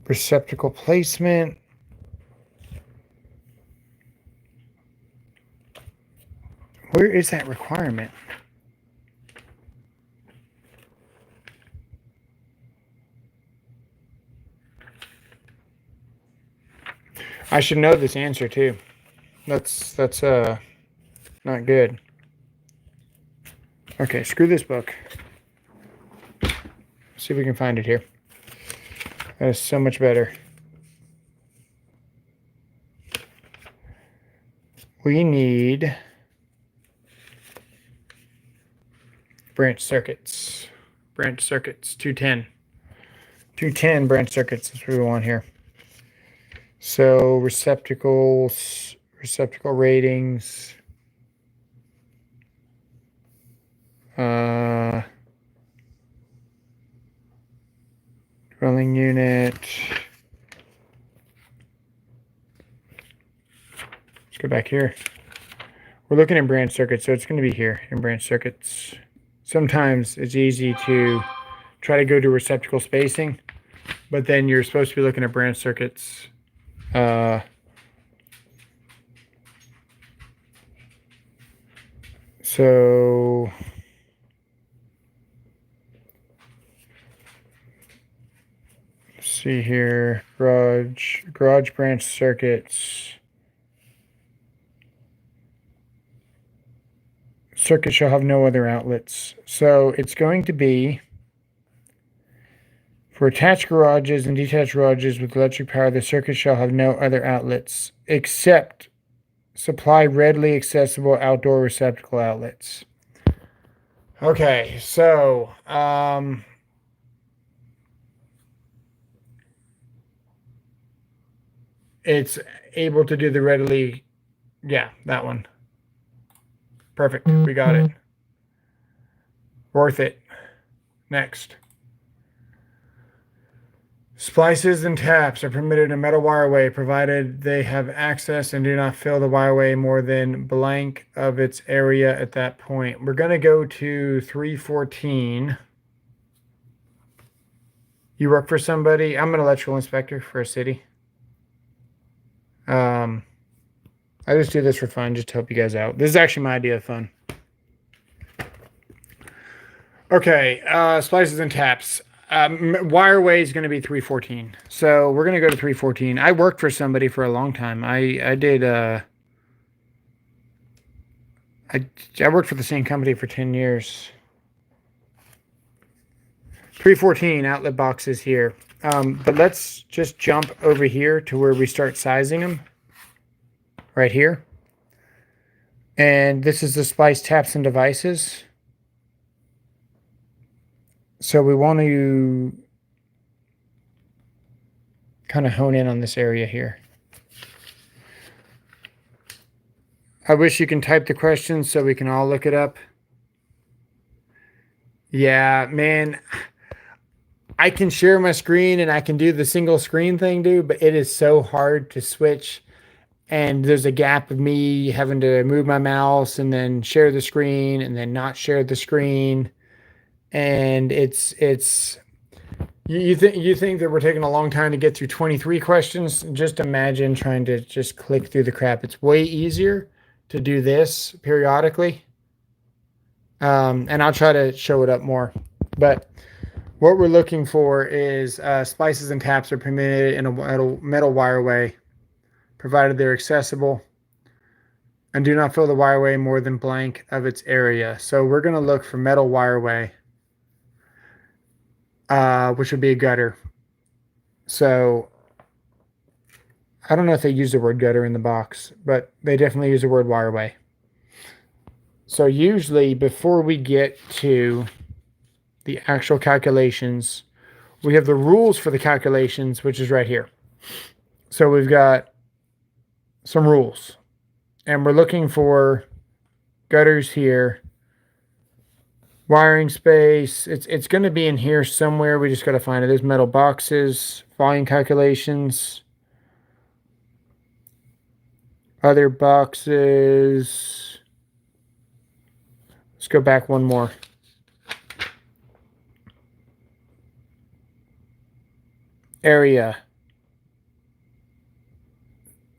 Receptacle placement. Where is that requirement? I should know this answer too. That's not good. Okay, screw this book. See if we can find it here. That is so much better. We need branch circuits. Branch circuits, 210. 210 branch circuits is what we want here. So receptacles, receptacle ratings. Dwelling unit. Let's go back here. We're looking at branch circuits, so it's going to be here in branch circuits. Sometimes it's easy to try to go to receptacle spacing, but then you're supposed to be looking at branch circuits. So let's see here, garage branch circuits. Circuit shall have no other outlets. So it's going to be for attached garages and detached garages with electric power, the circuit shall have no other outlets except supply readily accessible outdoor receptacle outlets. Okay, so it's able to do the readily, yeah, that one. Perfect. We got it. Worth it. Next. Splices and taps are permitted in metal wireway provided they have access and do not fill the wireway more than blank of its area at that point. We're going to go to 314. You work for somebody? I'm an electrical inspector for a city. I just do this for fun, just to help you guys out. This is actually my idea of fun. Okay, splices and taps. Wireway is going to be 314. So we're going to go to 314. I worked for somebody for a long time. I worked for the same company for 10 years. 314 outlet boxes here. But let's just jump over here to where we start sizing them. Right here. And this is the splice taps and devices. So we want to kind of hone in on this area here. I wish you can type the questions so we can all look it up. Yeah, man. I can share my screen and I can do the single screen thing, dude, but it is so hard to switch. And there's a gap of me having to move my mouse and then share the screen and then not share the screen. And it's you think that we're taking a long time to get through 23 questions? Just imagine trying to just click through the crap. It's way easier to do this periodically. And I'll try to show it up more. But what we're looking for is splices and taps are permitted in a metal wireway, provided they're accessible and do not fill the wireway more than blank of its area. So we're going to look for metal wireway, which would be a gutter. So I don't know if they use the word gutter in the box, but they definitely use the word wireway. So usually before we get to the actual calculations, we have the rules for the calculations, which is right here. So we've got some rules, and we're looking for gutters here, wiring space. It's going to be in here somewhere. We just got to find it. There's metal boxes, volume calculations, other boxes. Let's go back one more. Area.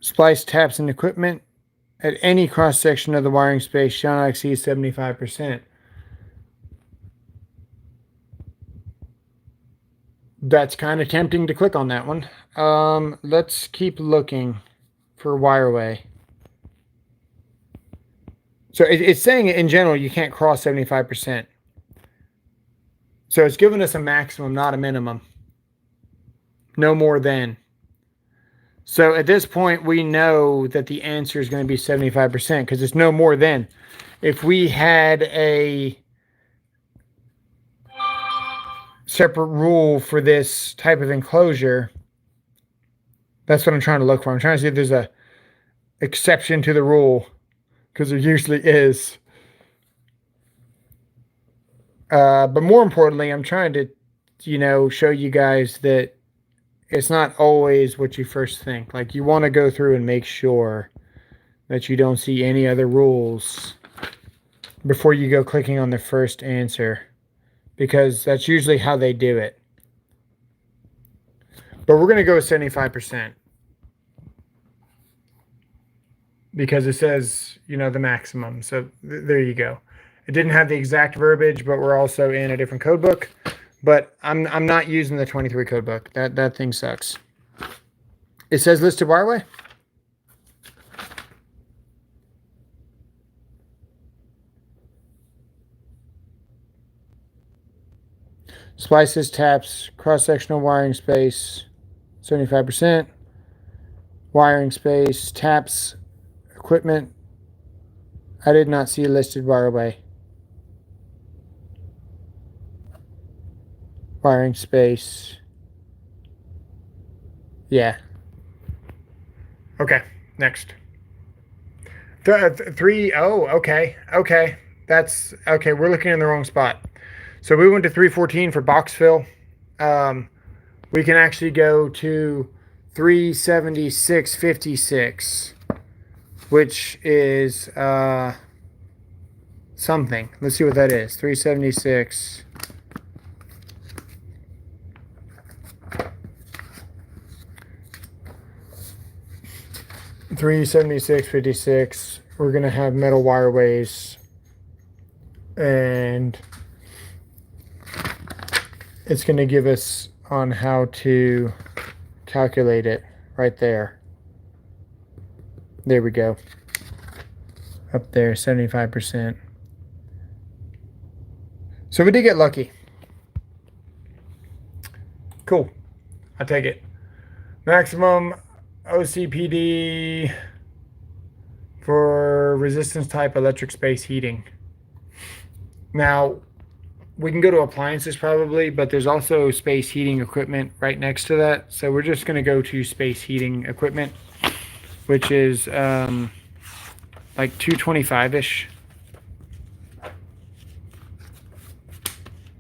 Splice taps and equipment at any cross section of the wiring space shall not exceed 75%. That's kind of tempting to click on that one. Let's keep looking for wireway. So it's saying in general you can't cross 75%. So it's giving us a maximum, not a minimum. No more than. So at this point, we know that the answer is going to be 75% because it's no more than. If we had a separate rule for this type of enclosure. That's what I'm trying to look for. I'm trying to see if there's a exception to the rule, because there usually is. But more importantly, I'm trying to, show you guys that it's not always what you first think. Like, you want to go through and make sure that you don't see any other rules before you go clicking on the first answer, because that's usually how they do it. But we're going to go with 75%. Because it says, the maximum. So there you go. It didn't have the exact verbiage, but we're also in a different code book. But I'm not using the 23 code book. That thing sucks. It says listed wireway. Splices, taps, cross-sectional wiring space, 75%. Wiring space, taps, equipment. I did not see a listed wireway. Wiring space. Yeah. Okay, next. Okay. That's okay. We're looking in the wrong spot. So we went to 314 for box fill. We can actually go to 376.56, which is something. Let's see what that is. 376. $376.56. We're gonna have metal wireways, and it's gonna give us on how to calculate it right there. There we go. Up there, 75%. So we did get lucky. Cool. I take it. Maximum OCPD for resistance type electric space heating. Now, we can go to appliances probably, but there's also space heating equipment right next to that. So we're just going to go to space heating equipment, which is like 225-ish.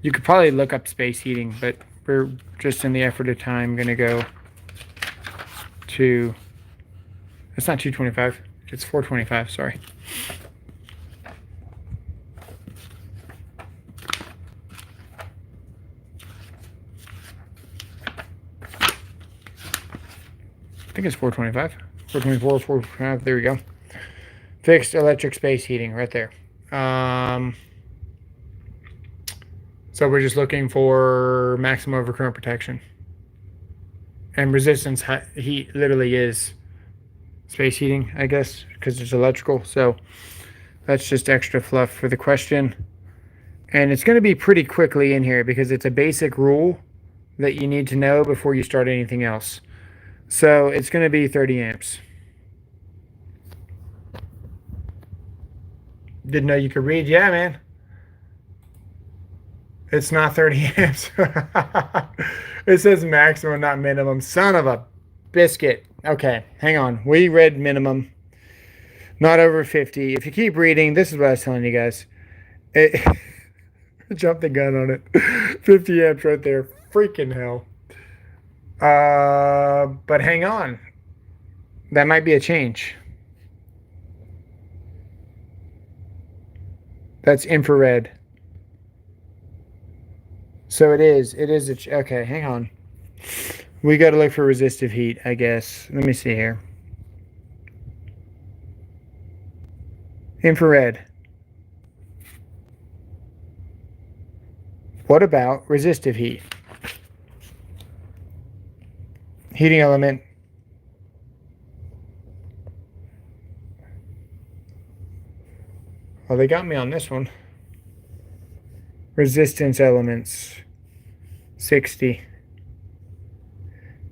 You could probably look up space heating, but we're just in the effort of time going to go to, it's not 225, it's 425, sorry. I think it's 425, 424, 425, there we go. Fixed electric space heating right there. So we're just looking for maximum overcurrent protection. And resistance heat literally is space heating, I guess, because it's electrical. So that's just extra fluff for the question. And it's going to be pretty quickly in here because it's a basic rule that you need to know before you start anything else. So it's going to be 30 amps. Didn't know you could read? Yeah, man. It's not 30 amps. It says maximum, not minimum. Son of a biscuit. Okay, hang on. We read minimum. Not over 50. If you keep reading, this is what I was telling you guys. Jump the gun on it. 50 amps right there. Freaking hell. But hang on. That might be a change. That's infrared. So it is okay, hang on. We got to look for resistive heat, I guess. Let me see here. Infrared. What about resistive heat? Heating element. Well, they got me on this one. Resistance elements. 60.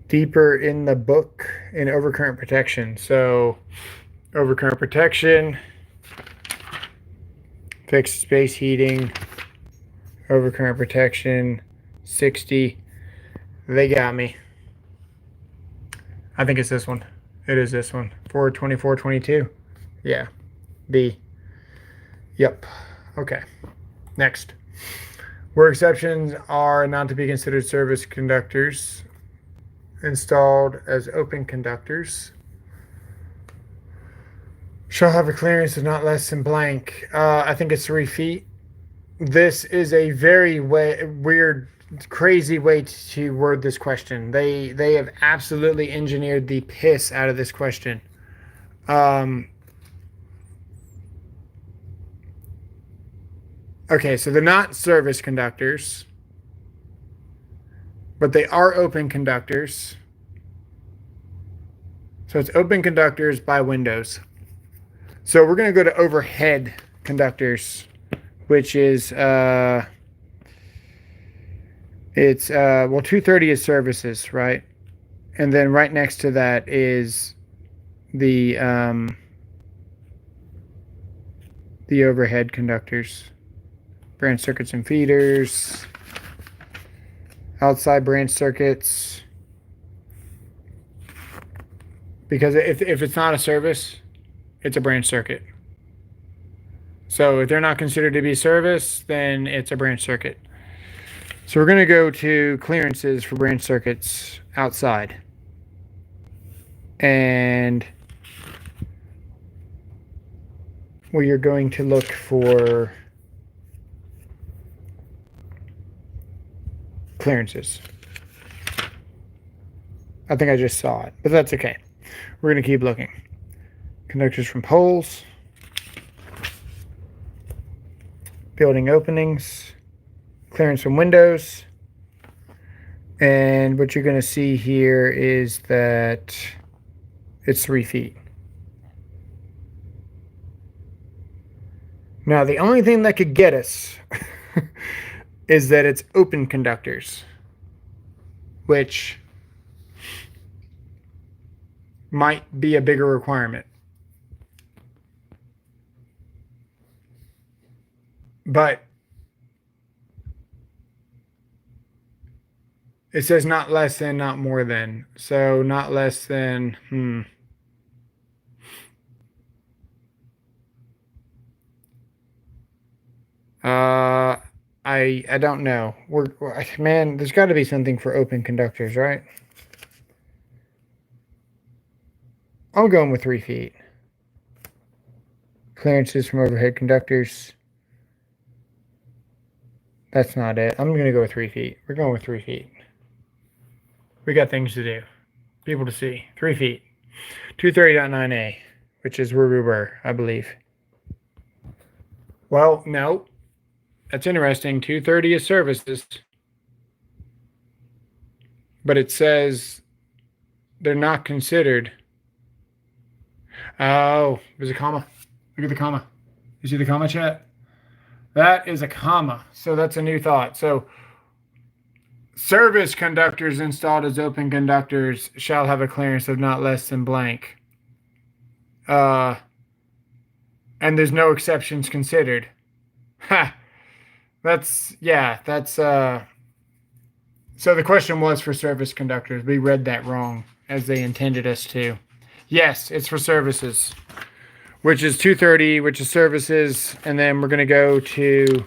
Deeper in the book in overcurrent protection. So overcurrent protection, fixed space heating, overcurrent protection, 60. They got me. I think it's this one. It is this one. 42422. Yeah. B. Yep. Okay. Next. Where exceptions are not to be considered service conductors installed as open conductors shall have a clearance of not less than blank. I think it's 3 feet. This is a very weird, crazy way to word this question. They have absolutely engineered the piss out of this question. Okay, so they're not service conductors, but they are open conductors. So it's open conductors by windows. So we're going to go to overhead conductors, which is, well, 230 is services, right? And then right next to that is the overhead conductors. Branch circuits and feeders. Outside branch circuits. Because if it's not a service, it's a branch circuit. So if they're not considered to be service, then it's a branch circuit. So we're going to go to clearances for branch circuits outside. And we are going to look for clearances. I think I just saw it, but that's okay. We're going to keep looking. Conductors from poles. Building openings. Clearance from windows. And what you're going to see here is that it's 3 feet. Now, the only thing that could get us is that it's open conductors, which might be a bigger requirement. But it says not less than, not more than. So not less than, I don't know. Man, there's got to be something for open conductors, right? I'm going with 3 feet. Clearances from overhead conductors. That's not it. I'm going to go with 3 feet. We're going with 3 feet. We got things to do. People to see. 3 feet. 230.9a, which is where we were, I believe. Well, no. That's interesting. 230 is services. But it says they're not considered. Oh, there's a comma. Look at the comma. You see the comma, chat? That is a comma. So that's a new thought. So service conductors installed as open conductors shall have a clearance of not less than blank. And there's no exceptions considered. Ha! That's so the question was for service conductors. We read that wrong as they intended us to. Yes, it's for services, which is 230, which is services. And then we're going to go to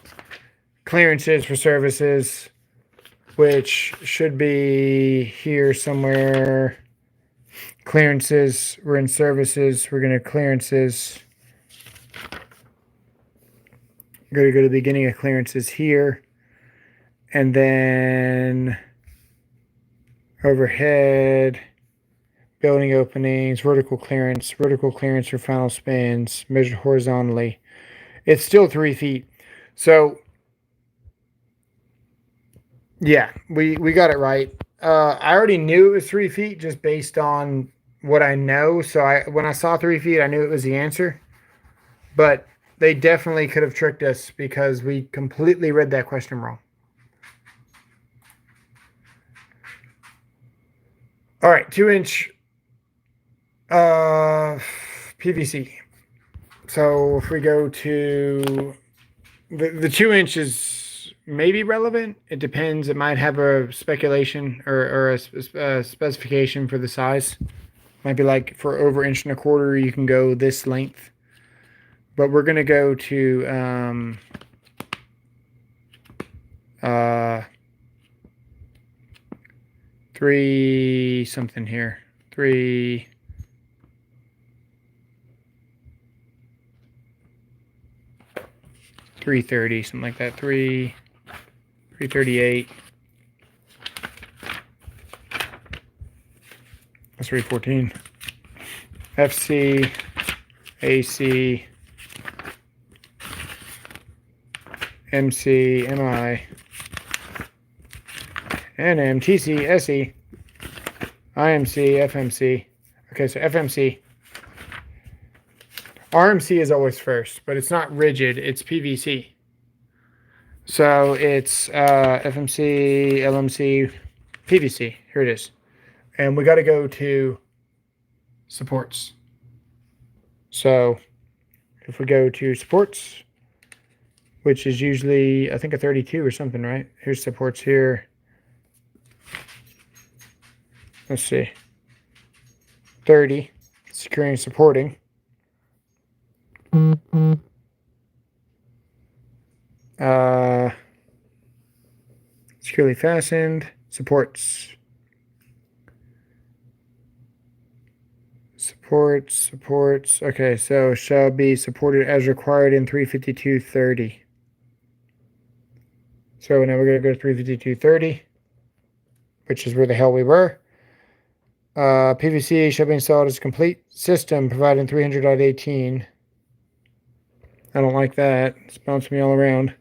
clearances for services, which should be here somewhere. Clearances, we're in services. We're going to clearances. We're going to go to the beginning of clearances here. And then overhead, building openings, vertical clearance for final spans, measured horizontally. It's still 3 feet. So, yeah, we got it right. I already knew it was 3 feet just based on what I know. So when I saw 3 feet, I knew it was the answer. But they definitely could have tricked us because we completely read that question wrong. All right, 2-inch PVC. So if we go to the 2 inches, may be relevant. It depends. It might have a speculation or a specification for the size. Might be like for over 1.25 inches, you can go this length. But we're going to go to 3 something here. 330, something like that. 338. That's 314. FC, AC, MC, MI, NM, TC, SE, IMC, FMC. Okay, so FMC. RMC is always first, but it's not rigid. It's PVC. So it's FMC, LMC, PVC. Here it is. And we got to go to supports. So if we go to supports, which is usually, I think, a 32 or something, right? Here's supports here. Let's see. 30, securing and supporting. Securely fastened. Supports. Supports. Okay, so shall be supported as required in 352.30. So now we're going to go to 352.30, which is where the hell we were. PVC shall be installed as a complete system providing 300.18. I don't like that. It's bouncing me all around.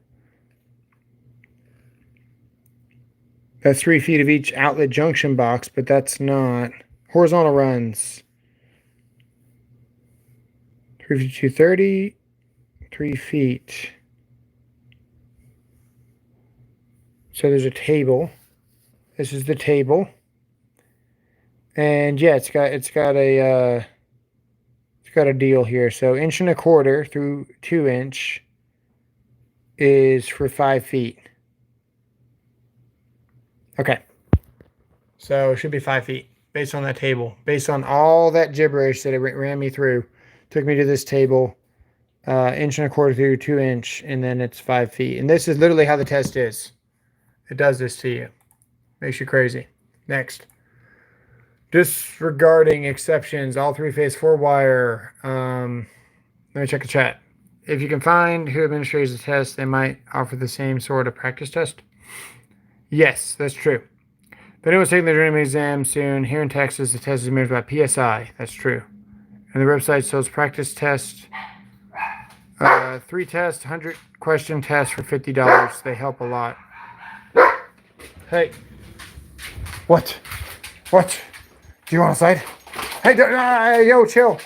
That's 3 feet of each outlet junction box, but that's not. Horizontal runs. 352.30, 3 feet. So there's a table. This is the table. And yeah, it's got a deal here. So 1.25 inches through 2 inch is for 5 feet. Okay. So it should be 5 feet based on that table. Based on all that gibberish that it ran me through. Took me to this table. 1.25 inches through 2 inch, and then it's 5 feet. And this is literally how the test is. It does this to you. Makes you crazy. Next. Disregarding exceptions, all 3-phase 4-wire. Let me check the chat. If you can find who administers the test, they might offer the same sort of practice test. Yes, that's true. If anyone's taking the Journeyman exam soon, here in Texas, the test is administered by PSI. That's true. And the website sells practice tests. 3 tests, 100-question tests for $50. They help a lot. Hey. What? Do you want a side? Hey, yo, chill.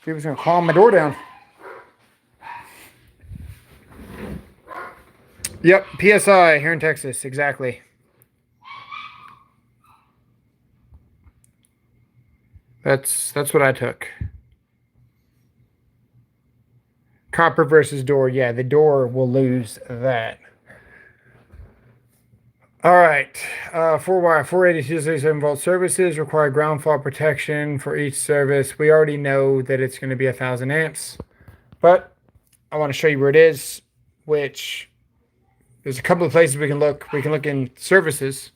Dude was gonna calm my door down. Yep, PSI here in Texas, exactly. That's what I took. Copper versus door. Yeah, the door will lose that. All right, 4-wire, 480-237 volt services require ground fault protection for each service. We already know that it's going to be 1,000 amps, but I want to show you where it is, which there's a couple of places we can look. We can look in services.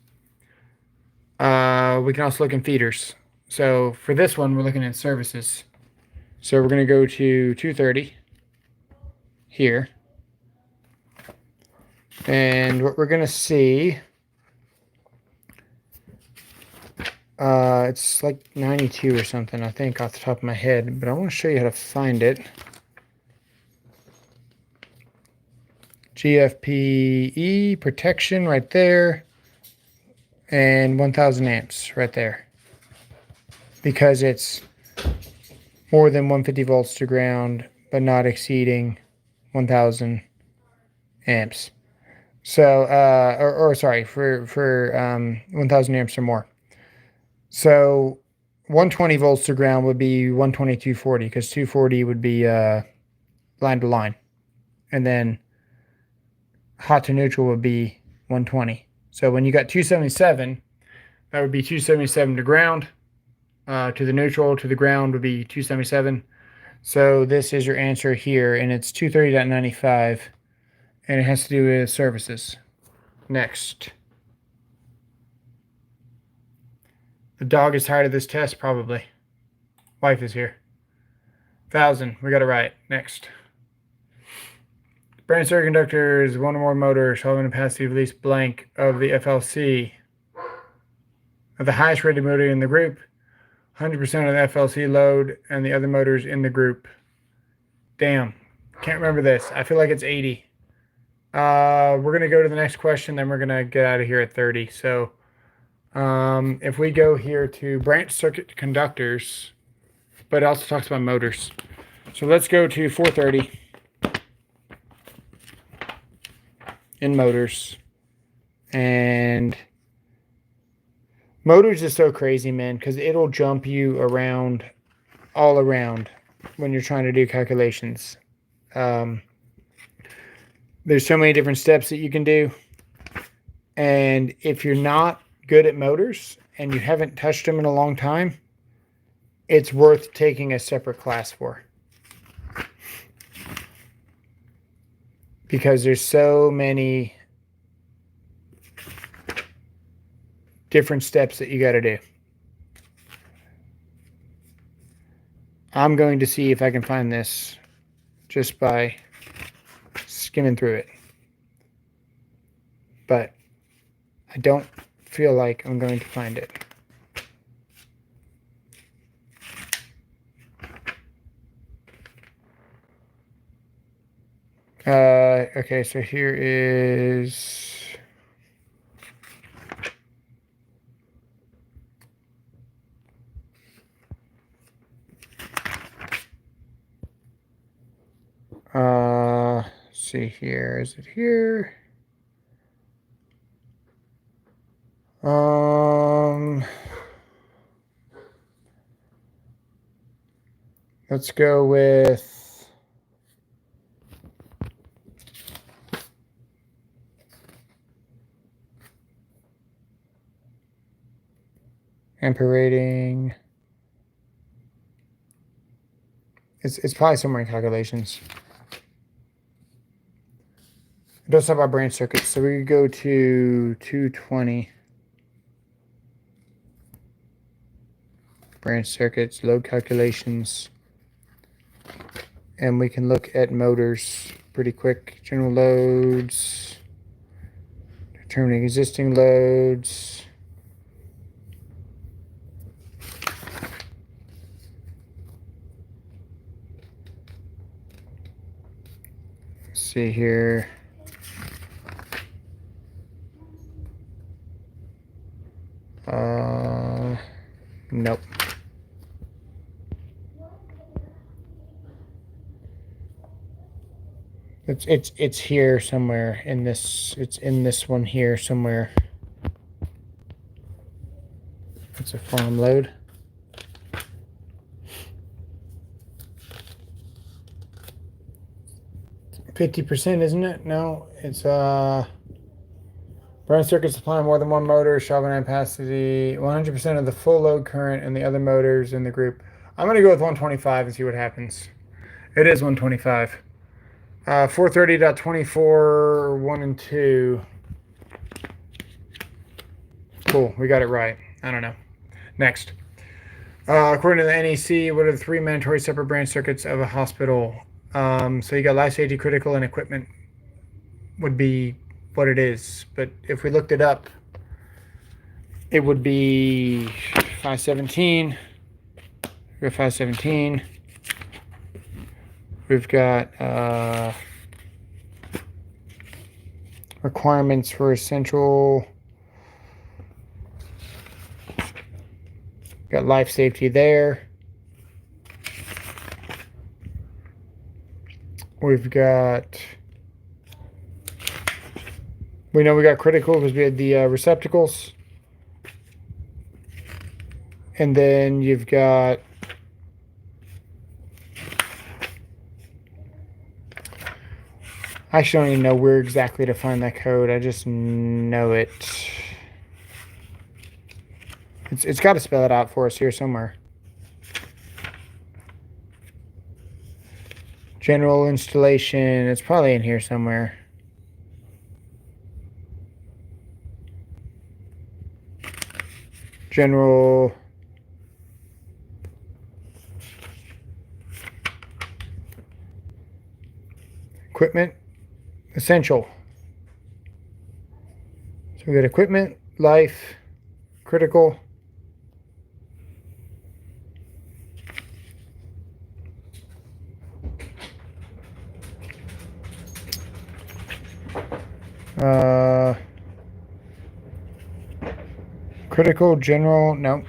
We can also look in feeders. So for this one, we're looking at services. So we're going to go to 230 here. And what we're going to see, it's like 92 or something, I think, off the top of my head. But I want to show you how to find it. GFPE protection right there. And 1,000 amps right there. Because it's more than 150 volts to ground, but not exceeding 1,000 amps. So, sorry, for 1,000 amps or more. So 120 volts to ground would be 120, 240, because 240 would be line to line. and then hot to neutral would be 120. So when you got 277, that would be 277 to ground. To the neutral, to the ground would be 277. So this is your answer here, and it's 230.95, and it has to do with services. Next. The dog is tired of this test, probably. Wife is here. 1,000. We got it right. Next. Branch circuit conductors, one or more motors, shall have a capacity of at least blank of the FLC. Of the highest rated motor in the group, 100% of the FLC load, and the other motors in the group. Damn. Can't remember this. I feel like it's 80. We're going to go to the next question, then we're going to get out of here at 30. So if we go here to branch circuit conductors, but it also talks about motors. So let's go to 430 in motors. And motors is so crazy, man, because it'll jump you around, all around, when you're trying to do calculations. There's so many different steps that you can do. And if you're not good at motors and you haven't touched them in a long time, it's worth taking a separate class for. Because there's so many different steps that you got to do. I'm going to see if I can find this just by skimming through it. But I don't feel like I'm going to find it. Okay, so here is see here, is it here? Let's go with ampere rating. It's probably somewhere in calculations. It does talk about branch circuits, so we go to 220. Branch circuits, load calculations. And we can look at motors pretty quick. General loads. Determining existing loads. Let's see here. Nope. It's here somewhere in this. It's in this one here somewhere. It's a farm load. %, isn't it? No, it's branch circuit supply more than one motor, shall have an capacity 100% of the full load current and the other motors in the group. I'm going to go with 125 and see what happens. It is 125. 430.24, 1 and 2. Cool, we got it right. I don't know. Next. According to the NEC, what are the 3 mandatory separate branch circuits of a hospital? So you got life safety, critical, and equipment would be what it is. But if we looked it up, it would be 517. We got 517. We've got requirements for essential. Got life safety there. We've got, we know we got critical because we had the receptacles. And then you've got I actually don't even know where exactly to find that code. I just know it. It's got to spell it out for us here somewhere. General installation. It's probably in here somewhere. General. Equipment. Essential. So we got equipment, life, critical. Critical, general, no.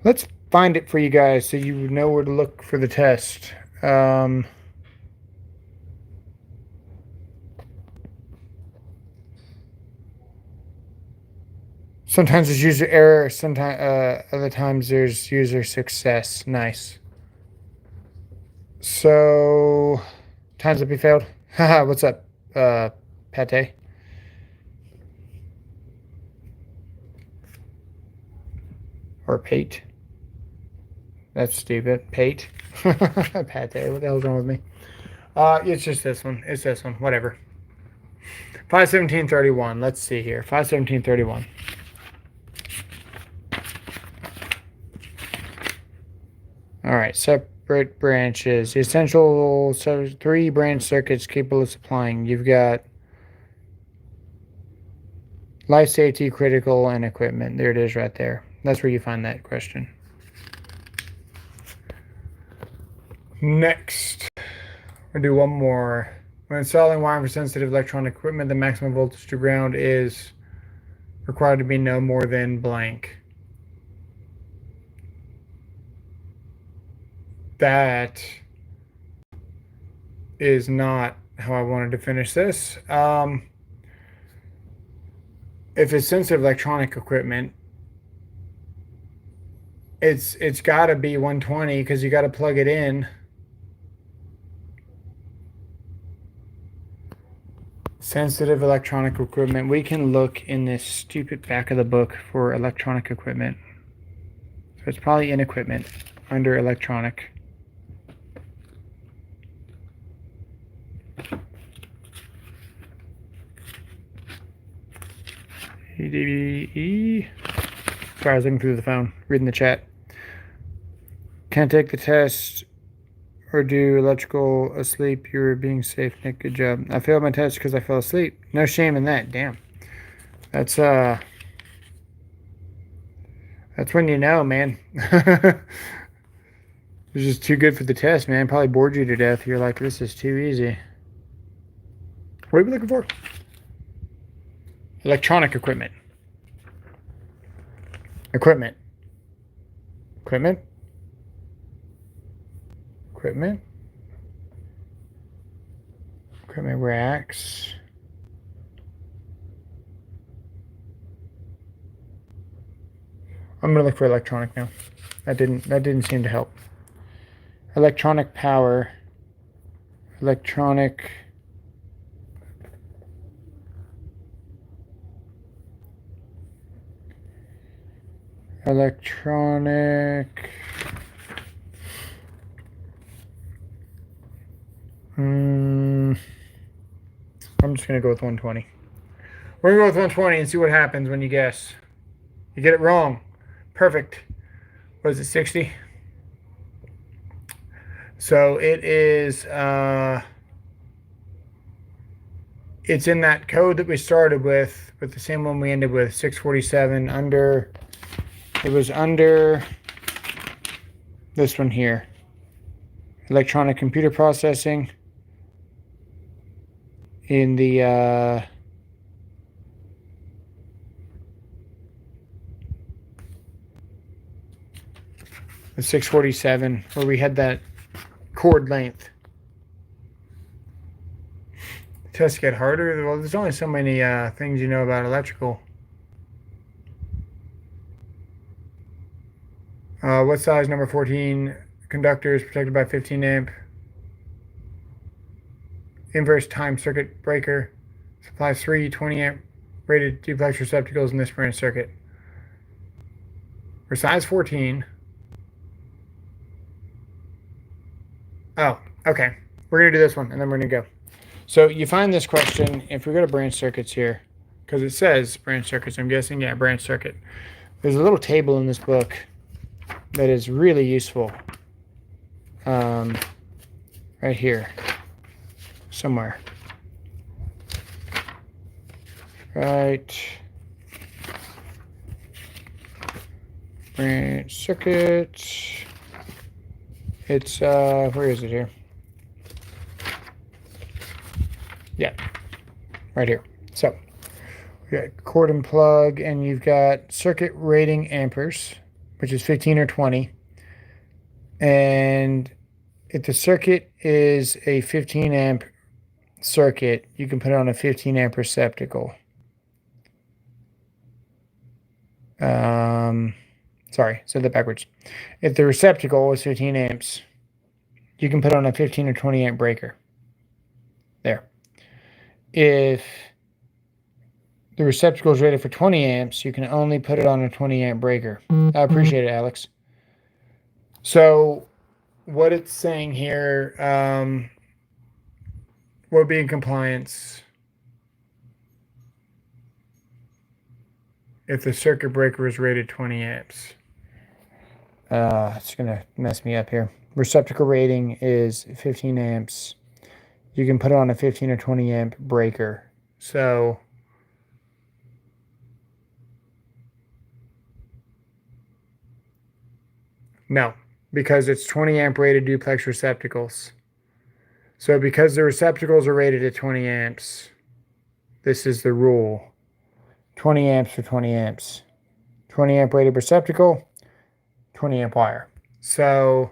Let's find it for you guys so you know where to look for the test. Sometimes there's user error, sometimes other times there's user success. Nice. So times that we failed. Haha, what's up? Pate. Or Pate. That's stupid. Pate. Pate. What the hell's wrong with me? It's just this one. It's this one. Whatever. 51731. Let's see here. 51731. All right. Separate branches. The essential 3 branch circuits capable of supplying. You've got life safety, critical, and equipment. There it is right there. That's where you find that question. Next, we'll do one more. When installing wiring for sensitive electronic equipment, the maximum voltage to ground is required to be no more than blank. That is not how I wanted to finish this. If it's sensitive electronic equipment, it's got to be 120 because you got to plug it in. Sensitive electronic equipment. We can look in this stupid back of the book for electronic equipment. So it's probably in equipment under electronic. EDBE. Sorry, I was looking through the phone, reading the chat. Can't take the test or do electrical asleep. You were being safe, Nick. Good job. I failed my test because I fell asleep. No shame in that. Damn. That's when you know, man. It was just too good for the test, man. Probably bored you to death. You're like, this is too easy. What are we looking for? Electronic equipment. Equipment. Equipment. Equipment. Equipment racks. I'm gonna look for electronic now. That didn't seem to help. Electronic power. Electronic. Electronic. I'm just gonna go with 120. We're gonna go with 120 and see what happens when you guess. You get it wrong. Perfect. What is it, 60? So it is, it's in that code that we started with the same one we ended with, 647 under, it was under this one here. Electronic computer processing in the, the 647 where we had that cord length. Tests get harder. Well, there's only so many things you know about electrical. What size number 14 conductor is protected by 15 amp. Inverse time circuit breaker supplies 3 20 amp rated duplex receptacles in this branch circuit. For size 14. Oh, okay. We're going to do this one, and then we're going to go. So you find this question, if we go to branch circuits here, because it says branch circuits, I'm guessing, yeah, branch circuit. There's a little table in this book that is really useful. Right here. Somewhere. Right. Branch circuit. It's, where is it here? Yeah, right here. So, we got cord and plug, and you've got circuit rating amperes, which is 15 or 20. And if the circuit is a 15 amp circuit, you can put it on a 15 amp receptacle. Sorry, said that backwards. If the receptacle is 15 amps, you can put it on a 15 or 20 amp breaker. There. If the receptacle is rated for 20 amps, you can only put it on a 20 amp breaker. I appreciate it, Alex. So what it's saying here, would be in compliance if the circuit breaker is rated 20 amps. It's going to mess me up here. Receptacle rating is 15 amps. You can put it on a 15 or 20 amp breaker. So no, because it's 20 amp rated duplex receptacles. So because the receptacles are rated at 20 amps, this is the rule. 20 amps for 20 amps. 20 amp rated receptacle, 20 amp wire. So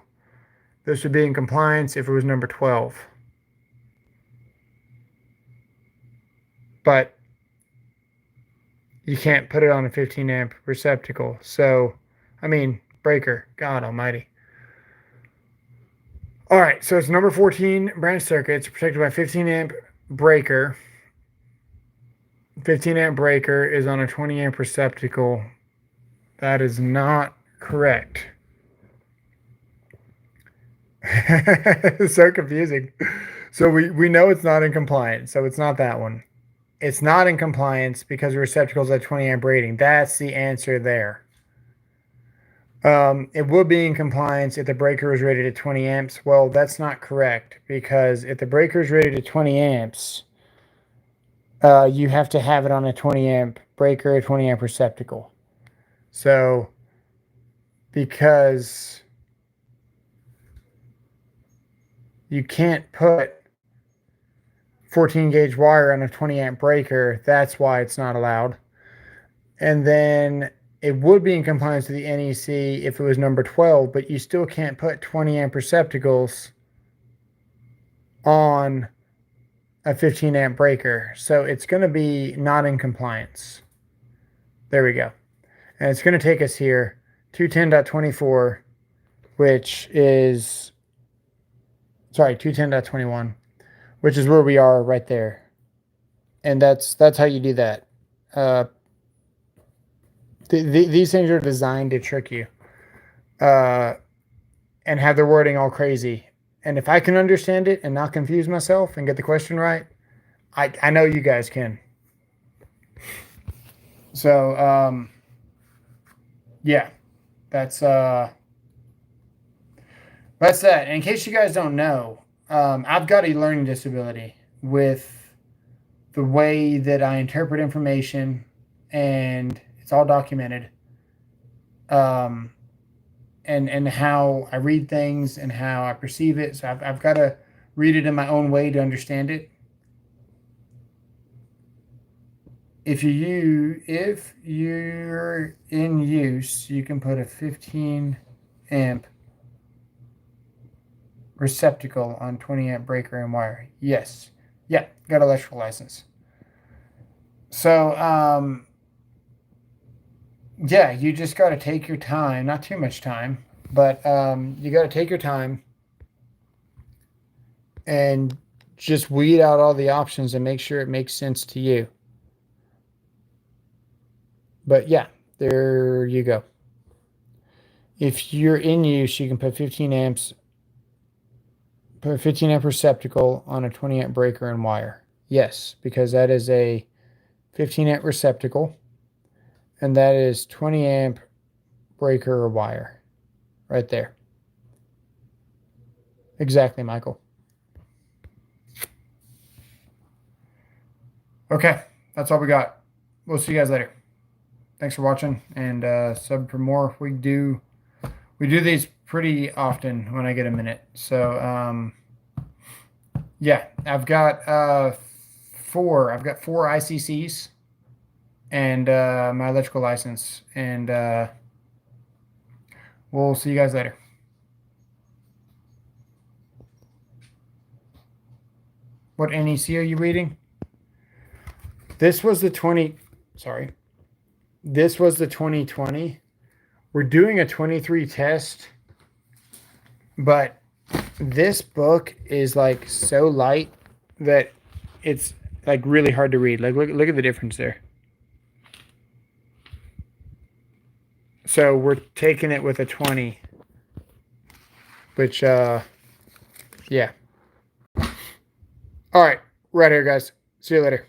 this would be in compliance if it was number 12. But you can't put it on a 15 amp receptacle. So, I mean, breaker, God almighty. All right, so it's number 14, branch circuits, protected by 15 amp breaker. 15 amp breaker is on a 20 amp receptacle. That is not correct. It's so confusing. So we know it's not in compliance, so it's not that one. It's not in compliance because the receptacle's at 20 amp rating. That's the answer there. It would be in compliance if the breaker is rated at 20 amps. Well, that's not correct, because if the breaker is rated at 20 amps, you have to have it on a 20 amp breaker, a 20 amp receptacle. So, because you can't put 14 gauge wire on a 20 amp breaker, that's why it's not allowed. And then it would be in compliance with the NEC if it was number 12, but you still can't put 20 amp receptacles on a 15 amp breaker. So it's going to be not in compliance. There we go. And it's going to take us here, 210.24, which is, sorry, 210.21, which is where we are right there. And that's how you do that. These things are designed to trick you and have their wording all crazy. And if I can understand it and not confuse myself and get the question right, I know you guys can. So, yeah, that's that. And in case you guys don't know, I've got a learning disability with the way that I interpret information, and it's all documented. And how I read things and how I perceive it. So I've got to read it in my own way to understand it. If you're in use, you can put a 15 amp receptacle on 20 amp breaker and wire. Yes. Yeah, got an electrical license. So, yeah, you just got to take your time, not too much time, But you got to take your time and just weed out all the options and make sure it makes sense to you. But yeah, there you go. If you're in use, you can put 15 amps, put a 15 amp receptacle on a 20 amp breaker and wire. Yes, because that is a 15 amp receptacle, and that is 20 amp breaker or wire right there. Exactly, Michael. Okay, that's all we got. We'll see you guys later. Thanks for watching, and sub for more. We do these pretty often when I get a minute. So yeah, I've got 4 ICCs and my electrical license, and we'll see you guys later. What NEC are you reading? This was the 2020. We're doing a 23 test, but this book is like so light that it's like really hard to read. Like look at the difference there. So we're taking it with a 20, which yeah. All right, right here, guys. See you later.